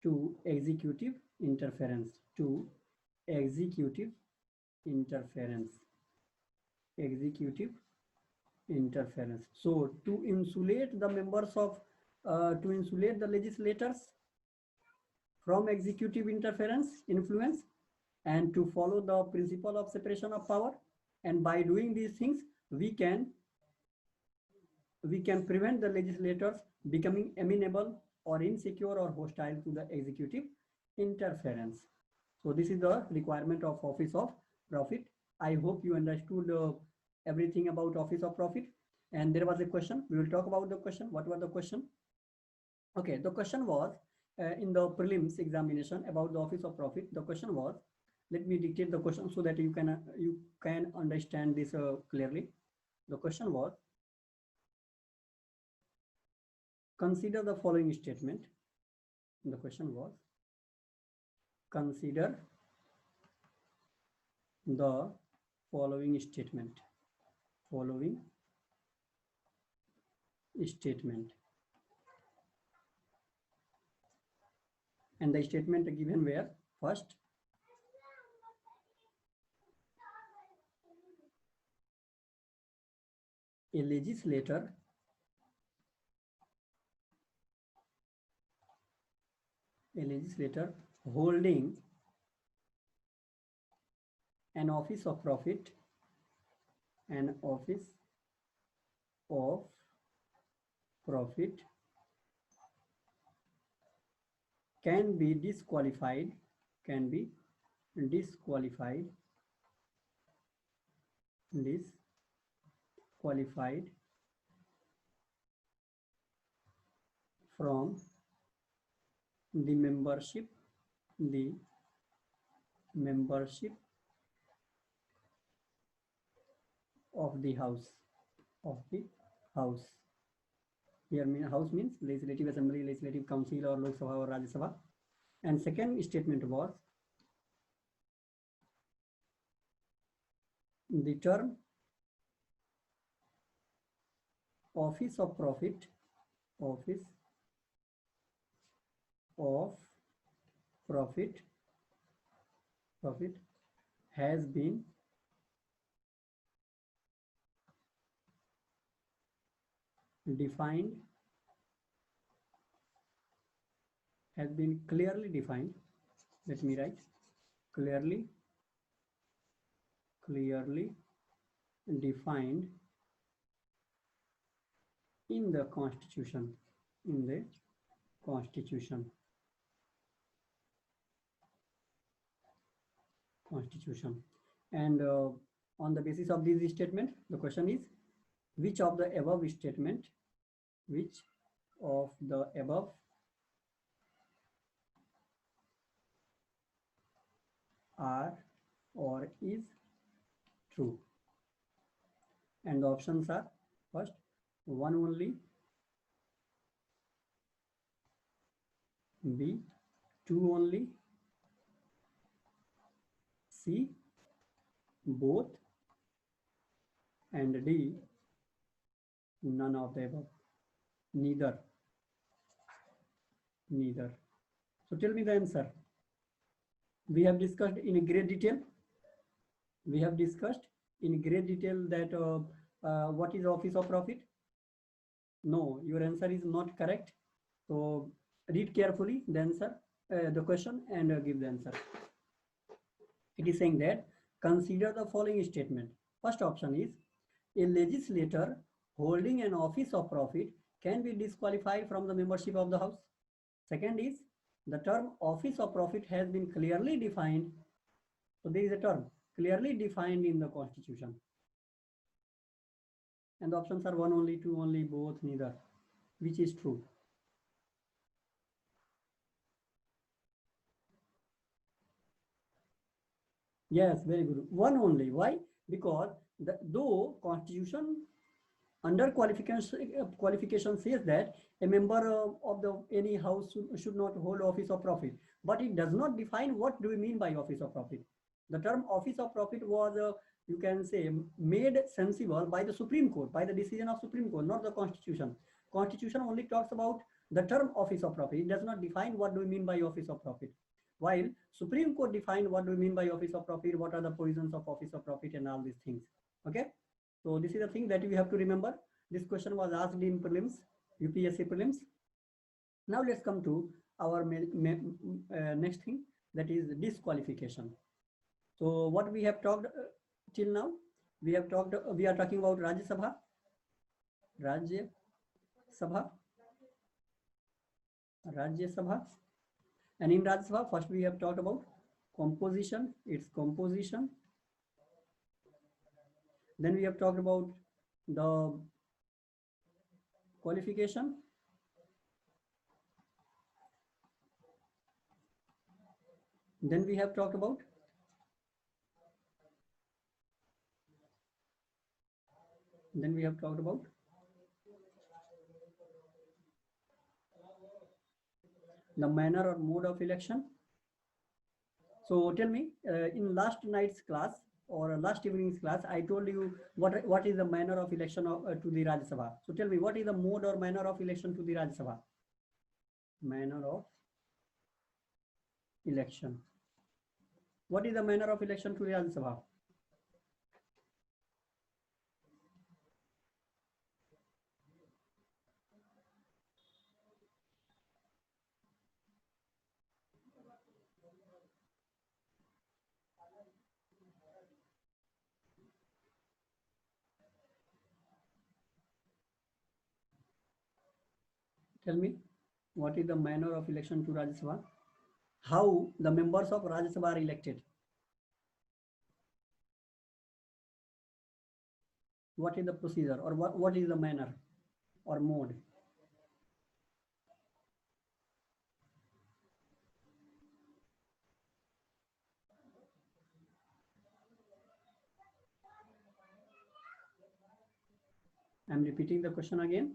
to executive interference, executive interference. So to insulate the members of, to insulate the legislators from executive influence, and to follow the principle of separation of power, and by doing these things, we can prevent the legislators becoming amenable or insecure or hostile to the executive interference. So this is the requirement of office of profit I hope you understood everything about office of profit. And there was a question. We will talk about the question. What was the question? Okay, the question was in the prelims examination about the office of profit. The question was, let me dictate the question so that you can understand this clearly. The question was, consider the following statement. The question was, consider the following statement. Following statement. And the statement given were, first, a legislator holding an office of profit can be disqualified from the membership of the house. Here house means legislative assembly, legislative council, or Lok Sabha or Rajya Sabha. And second statement was, the term office of profit has been clearly defined. Let me write clearly defined in the Constitution. And on the basis of this statement, the question is, which of the above are or is true? And the options are, first, one only, B, two only, C, both, and D, none of the above, neither. So tell me the answer. We have discussed in great detail. That what is office of profit. No, your answer is not correct. So read carefully the answer, the question, and give the answer. It is saying that consider the following statement. First option is, a legislator holding an office of profit can be disqualified from the membership of the house. Second is, the term office of profit has been clearly defined. So there is a term clearly defined in the Constitution. And the options are one only, two only, both, neither. Which is true? Yes, very good. One only. Why? Because though Constitution under qualification says that a member of any house should not hold office of profit, but it does not define what do we mean by office of profit. The term office of profit was, you can say, made sensible by the Supreme Court, by the decision of Supreme Court, not the Constitution. Constitution only talks about the term office of profit. It does not define what do we mean by office of profit. While Supreme Court defined what do we mean by office of profit, what are the provisions of office of profit, and all these things. Okay. So this is the thing that we have to remember. This question was asked in prelims, UPSC prelims. Now let's come to our next thing, that is disqualification. So what we have talked till now, we are talking about Rajya Sabha. And in Rajya Sabha, first we have talked about composition, its composition. Then we have talked about the qualification. Then we have talked about the manner or mode of election. So tell me, in last night's class or last evening's class, I told you what is the manner of election to the Rajya Sabha. So tell me, what is the mode or manner of election to the Rajya Sabha? Manner of election. What is the manner of election to the Rajya Sabha? Tell me, what is the manner of election to Rajya Sabha? How the members of Rajya Sabha are elected? What is the procedure, or what is the manner or mode? I am repeating the question again.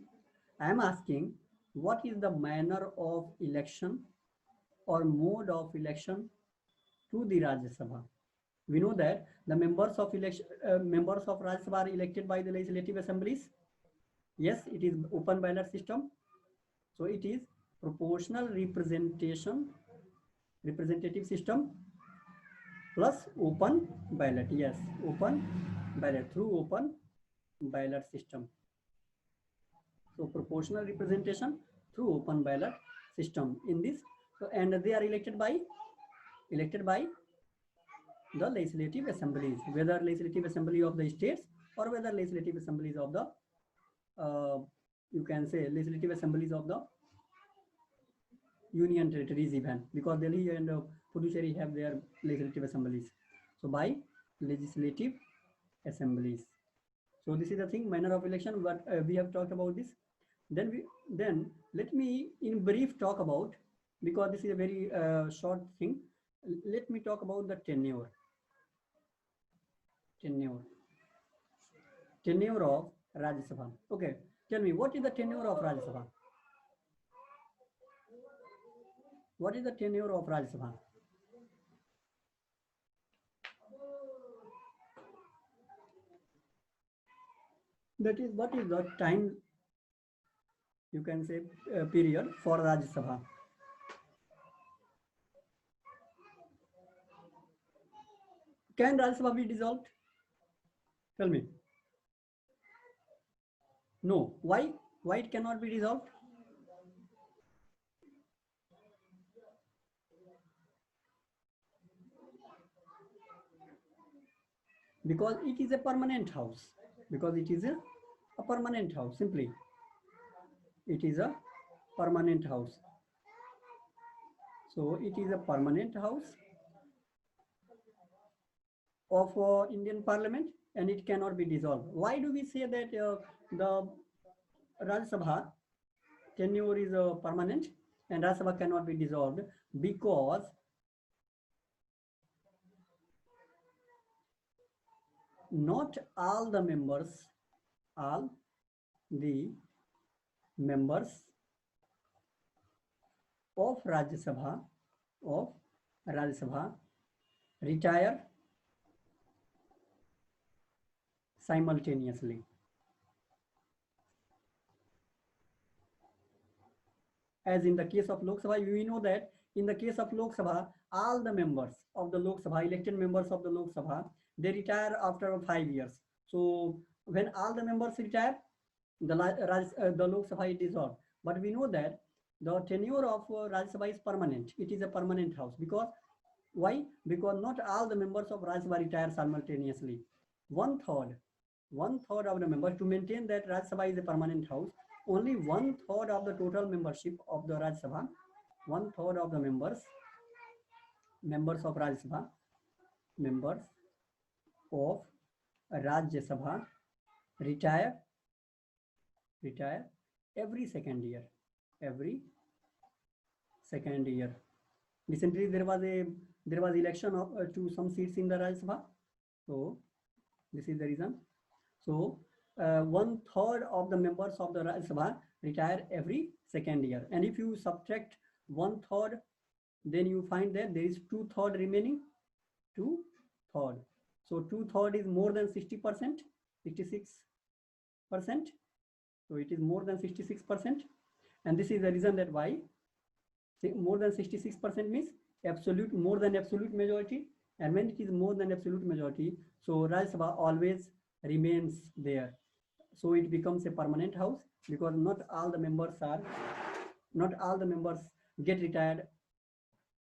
I am asking, what is the manner of election or mode of election to the Rajya Sabha? We know that the members of Rajya Sabha are elected by the legislative assemblies. Yes, it is open ballot system. So it is proportional representative system plus open ballot. Yes, open ballot, through open ballot system. So proportional representation through open ballot system in this. So, and they are elected by the legislative assemblies, whether legislative assembly of the states or whether legislative assemblies of the you can say legislative assemblies of the union territories even, because Delhi and Puducherry have their legislative assemblies. So by legislative assemblies. So this is the thing, manner of election, but we have talked about this. Then let me in brief talk about, because this is a very short thing, let me talk about the tenure of Rajya Sabha. Okay, tell me, what is the tenure of Rajya Sabha? What is the tenure of Rajya Sabha? That is, what is the time, you can say, period for Rajya Sabha? Can Rajya Sabha be dissolved? Tell me. No. Why? Why it cannot be dissolved? Because it is a permanent house. Because it is a permanent house. Simply, it is a permanent house. So it is a permanent house of Indian Parliament, and it cannot be dissolved. Why do we say that the Rajya Sabha tenure is permanent and Rajya Sabha cannot be dissolved? Because not all the members of Rajya Sabha retire simultaneously. As in the case of Lok Sabha, we know that in the case of Lok Sabha, all the members of the Lok Sabha, elected members of the Lok Sabha, they retire after 5 years. So when all the members retire, the Lok Sabha is dissolved. But we know that the tenure of Rajya Sabha is permanent. It is a permanent house. Because why? Because not all the members of Rajya Sabha retire simultaneously. One third of the members, to maintain that Rajya Sabha is a permanent house, only 1/3 of the total membership of the Rajya Sabha, 1/3 of the members of Rajya Sabha, members of Rajya Sabha retire every second year. Every second year. Recently, there was election of, to some seats in the Rajya Sabha. So this is the reason. So 1/3 of the members of the Rajya Sabha retire every second year. And if you subtract 1/3, then you find that there is 2/3 remaining. 2/3. So 2/3 is more than 60%, 66%. So it is more than 66%. And this is the reason that why more than 66% means absolute, more than absolute majority. And when it is more than absolute majority, so Rajya Sabha always remains there. So it becomes a permanent house, because not all the members get retired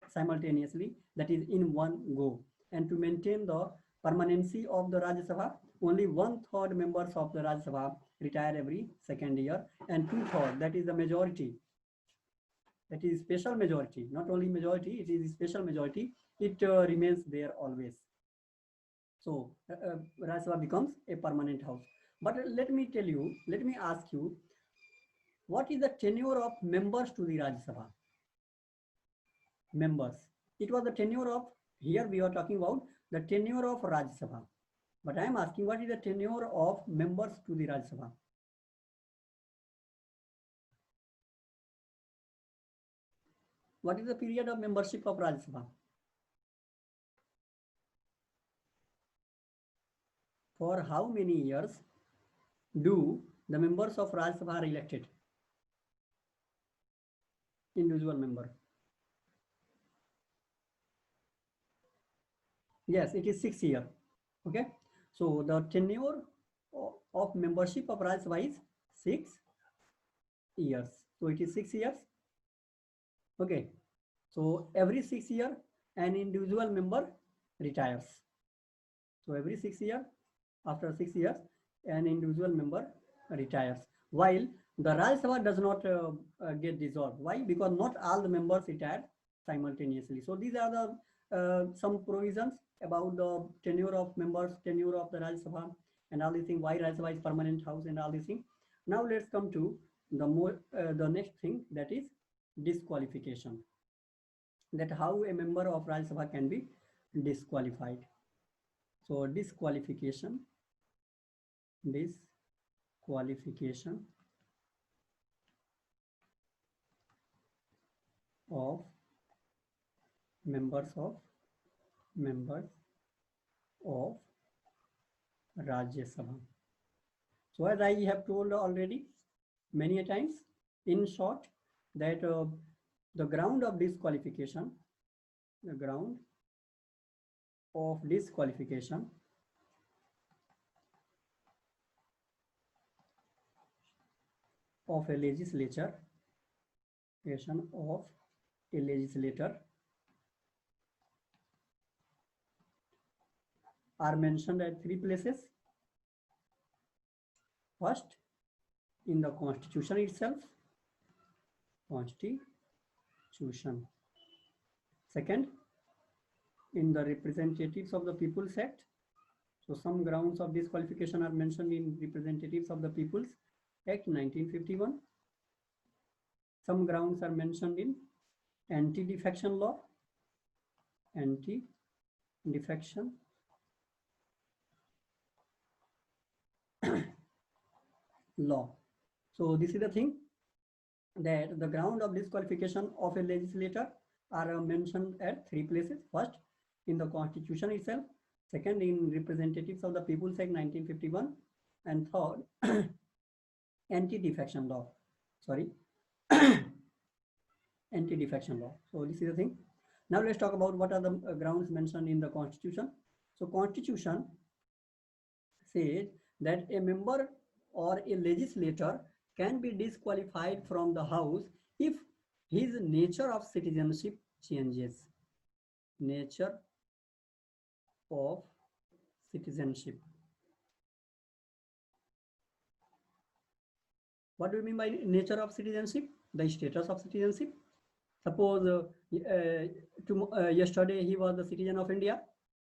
simultaneously, that is in one go. And to maintain the permanency of the Rajya Sabha, only 1/3 members of the Rajya Sabha retire every second year, and 2/3, that is the majority. That is special majority, not only majority, it is special majority. It remains there always. So Rajya Sabha becomes a permanent house. But let me ask you, what is the tenure of members to the Rajya Sabha? Members. It was the tenure of, here we are talking about the tenure of Rajya Sabha. But I am asking, what is the tenure of members to the Rajya Sabha? What is the period of membership of Rajya Sabha? For how many years do the members of Rajya Sabha are elected? Individual member. Yes, it is 6 years. Okay. So the tenure of membership of Rajya Sabha is 6 years. So it is 6 years. Okay. So every 6 years, an individual member retires. So every 6 years, after 6 years, an individual member retires. While the Rajya Sabha does not get dissolved. Why? Because not all the members retire simultaneously. So these are the some provisions about the tenure of members, tenure of the Rajya Sabha, and all these things. Why Rajya Sabha is permanent house and all these things. Now let's come to the next thing, that is disqualification. That how a member of Rajya Sabha can be disqualified. So disqualification of members of Rajya Sabha. So as I have told already many a times, in short, that the ground of disqualification of a legislator are mentioned at 3 places. First, in the Constitution itself, Constitution. Second, in the Representatives of the People's Act. So some grounds of disqualification are mentioned in Representatives of the People's Act 1951. Some grounds are mentioned in anti-defection law, law. So this is the thing, that the ground of disqualification of a legislator are mentioned at 3 places. First, in the Constitution itself. Second, in Representatives of the People's Act 1951. And third, anti-defection law. Sorry, anti-defection law. So this is the thing. Now let's talk about what are the grounds mentioned in the Constitution. So Constitution says that a member or a legislator can be disqualified from the House if his nature of citizenship changes. Nature of citizenship. What do you mean by nature of citizenship? The status of citizenship. Suppose yesterday he was the citizen of India,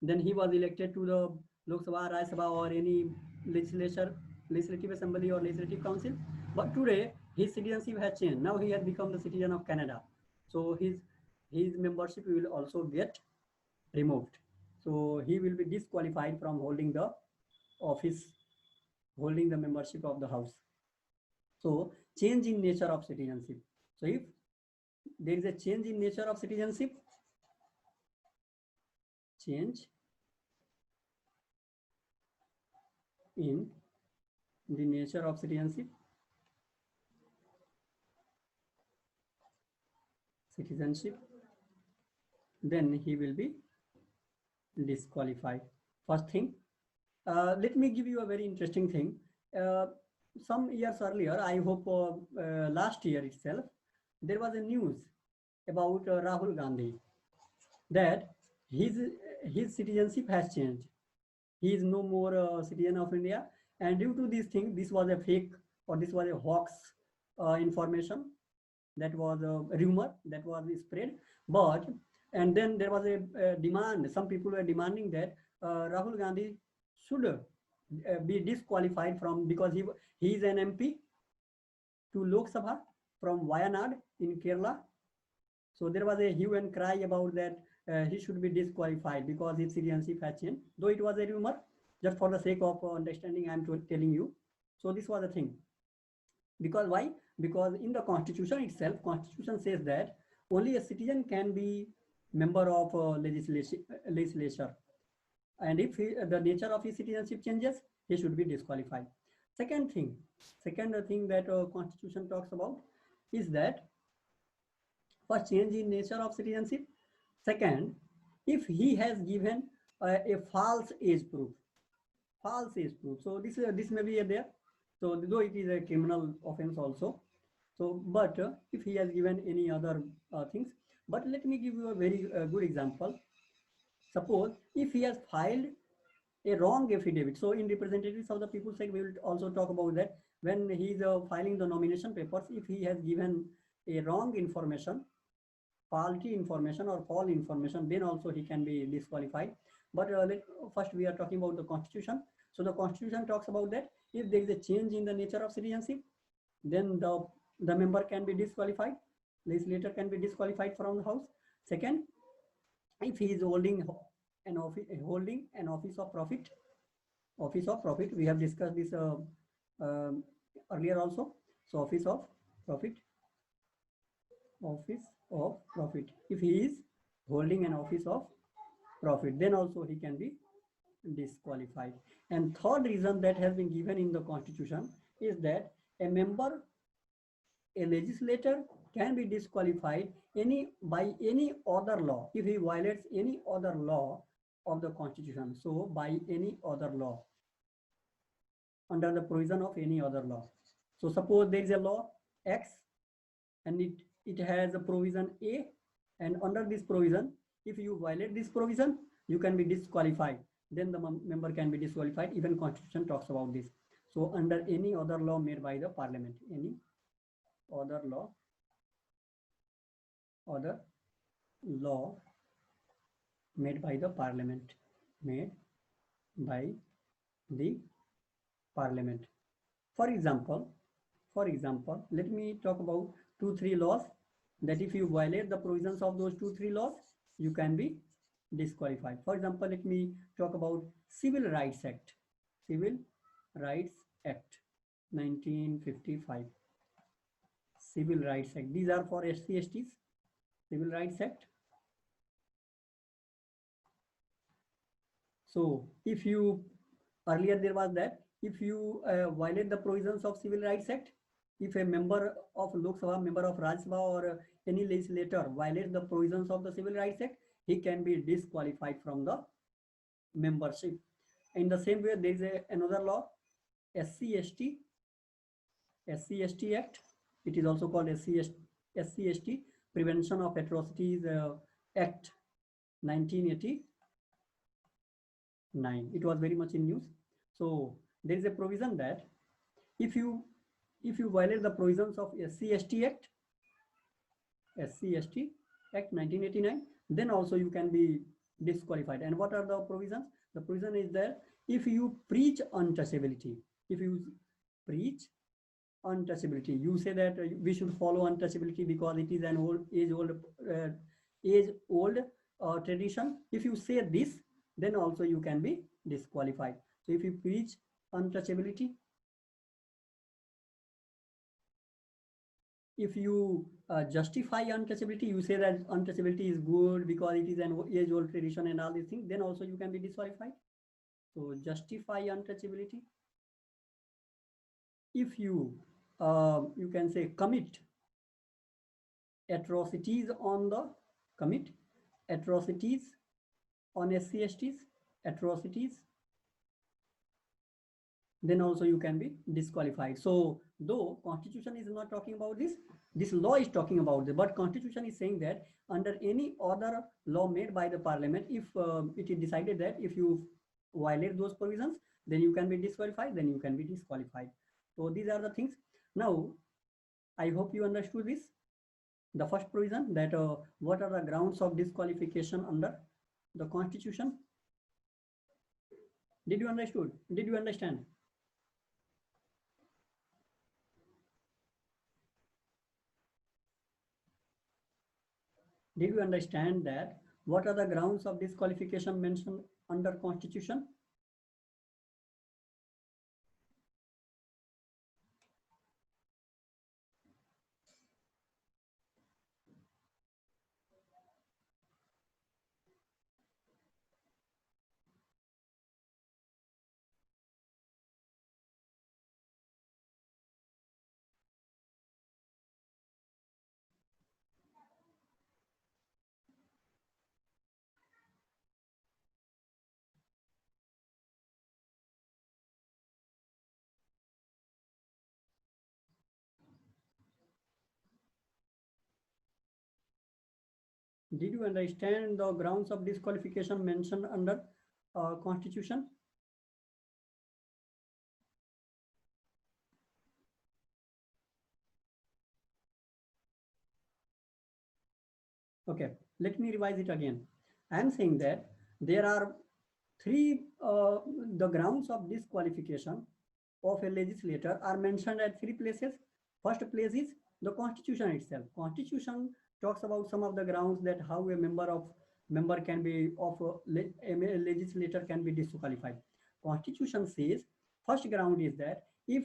then he was elected to Lok Sabha, Rajya Sabha, or any legislative assembly or legislative council. But today his citizenship has changed. Now he has become the citizen of Canada. So his membership will also get removed. So he will be disqualified from holding the office, holding the membership of the house. So change in nature of citizenship. So if there is a change in nature of citizenship, change in the nature of citizenship, then he will be disqualified. First thing, let me give you a very interesting thing. Some years earlier, I hope last year itself, there was a news about Rahul Gandhi that his citizenship has changed. He is no more a citizen of India, and due to this thing, this was a fake or this was a hoax information, that was a rumor that was spread. But and then there was a demand. Some people were demanding that Rahul Gandhi should be disqualified from, because he is an MP to Lok Sabha from Wayanad in Kerala. So there was a hue and cry about that he should be disqualified because his citizenship has changed. Though it was a rumor, just for the sake of understanding, I am telling you. So this was the thing. Because why? Because in the Constitution itself, Constitution says that only a citizen can be member of legislature, and if the nature of his citizenship changes, he should be disqualified. Second thing that Constitution talks about is that for change in nature of citizenship. Second, if he has given a false age proof, So this may be there. So though it is a criminal offense also. So, but if he has given any other things, but let me give you a very good example. Suppose if he has filed a wrong affidavit. So in representatives of the people side, we will also talk about that. When he is filing the nomination papers, if he has given a wrong information, faulty information or false information, then also he can be disqualified. But first we are talking about the Constitution. So the Constitution talks about that if there is a change in the nature of citizenship, then the member can be disqualified, legislator can be disqualified from the house. Second, if he is holding an office of profit, we have discussed this earlier also. So office of profit, if he is holding an office of profit, then also he can be disqualified. And third reason that has been given in the Constitution is that a legislator can be disqualified by any other law if he violates any other law of the Constitution. So by any other law, under the provision of any other law. So suppose there is a law X and it has a provision A, and under this provision, if you violate this provision, you can be disqualified. Then the member can be disqualified. Even Constitution talks about this. So under any other law made by the Parliament, any other law made by the Parliament, For example, let me talk about 2-3 laws that if you violate the provisions of those 2-3 laws, you can be disqualified. For example, let me talk about Civil Rights Act. 1955. Civil Rights Act. These are for SC/STs. Civil Rights Act. So if you, earlier there was that, if you violate the provisions of Civil Rights Act, if a member of Lok Sabha, member of Rajya Sabha, or any legislator violates the provisions of the Civil Rights Act, he can be disqualified from the membership. In the same way, there is another law, SC/ST Act. It is also called SC/ST Prevention of Atrocities Act 1989. It was very much in news. So there is a provision that if you violate the provisions of SC/ST Act 1989, then also you can be disqualified. And what are the provisions? The provision is that if you preach untouchability, if you preach untouchability, you say that we should follow untouchability because it is an age old tradition. If you say this, then also you can be disqualified. So if you preach untouchability, if you justify untouchability, you say that untouchability is good because it is an age old tradition and all these things, then also you can be disqualified. So justify untouchability. If you you can say commit atrocities on the atrocities on SC/STs, atrocities, then also you can be disqualified. So though constitution is not talking about this law is talking about this, but constitution is saying that under any other law made by the parliament, if it is decided that if you violate those provisions, then you can be disqualified, then you can be disqualified. So these are the things. Now I hope you understood this. The first provision, that what are the grounds of disqualification under the constitution. Did you understood? Did you understand? Did you understand that what are the grounds of disqualification mentioned under constitution? Did you understand the grounds of disqualification mentioned under constitution? Okay, let me revise it again. I am saying that there are the grounds of disqualification of a legislator are mentioned at three places. First place is the constitution itself. Constitution talks about some of the grounds that how a member can be of a legislator can be disqualified. Constitution says first ground is that if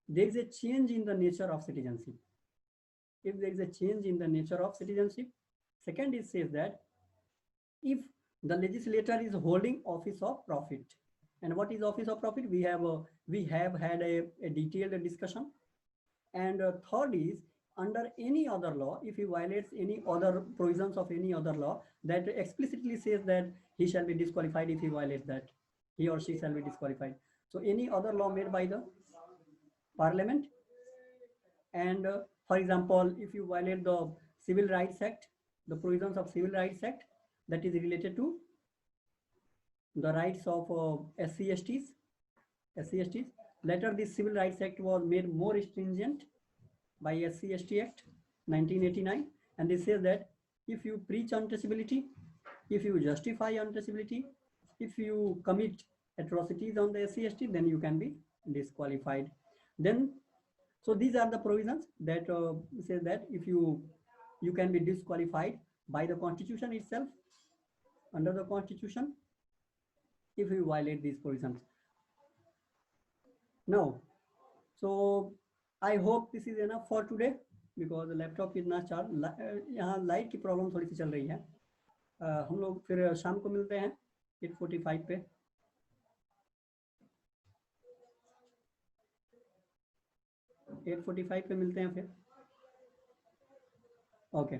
there is a change in the nature of citizenship. If there is a change in the nature of citizenship. Second, it says that if the legislator is holding office of profit. And what is office of profit? We have had a detailed discussion. And third is under any other law, if he violates any other provisions of any other law that explicitly says that he shall be disqualified if he violates that, he or she shall be disqualified. So any other law made by the parliament, and for example, if you violate the Civil Rights Act, the provisions of Civil Rights Act that is related to the rights of SC/STs. Later, this Civil Rights Act was made more stringent by SC/ST Act 1989, and this says that if you preach untouchability, if you justify untouchability, if you commit atrocities on the SC/ST, then you can be disqualified. Then, so these are the provisions that say that if you can be disqualified by the constitution itself, under the constitution, if you violate these provisions. Now, so I hope this is enough for today because the laptop is not charged. यहाँ light की problem थोड़ी सी चल रही है. हम लोग फिर शाम को मिलते हैं 8:45 पे. पे मिलते हैं फिर. ओके.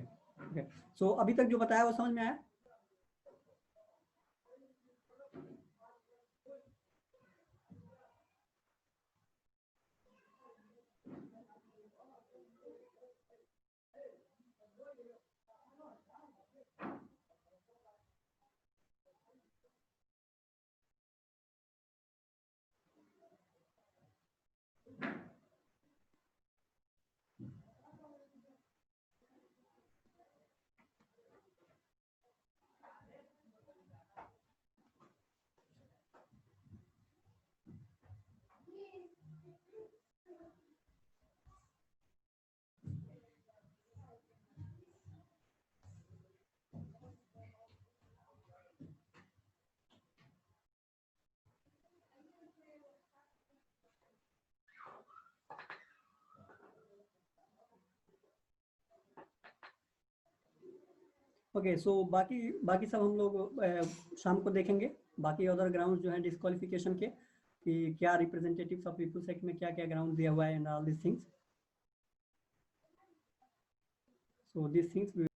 सो अभी तक जो बताया वो समझ में आया? ओके, सो बाकी बाकी सब हम लोग शाम को देखेंगे, बाकी अदर ग्राउंड जो है डिस्क्वालिफिकेशन के, कि क्या रिप्रेजेंटेटिव्स ऑफ पीपल्स एक्ट में क्या क्या ग्राउंड दिया हुआ है and all this things. So this things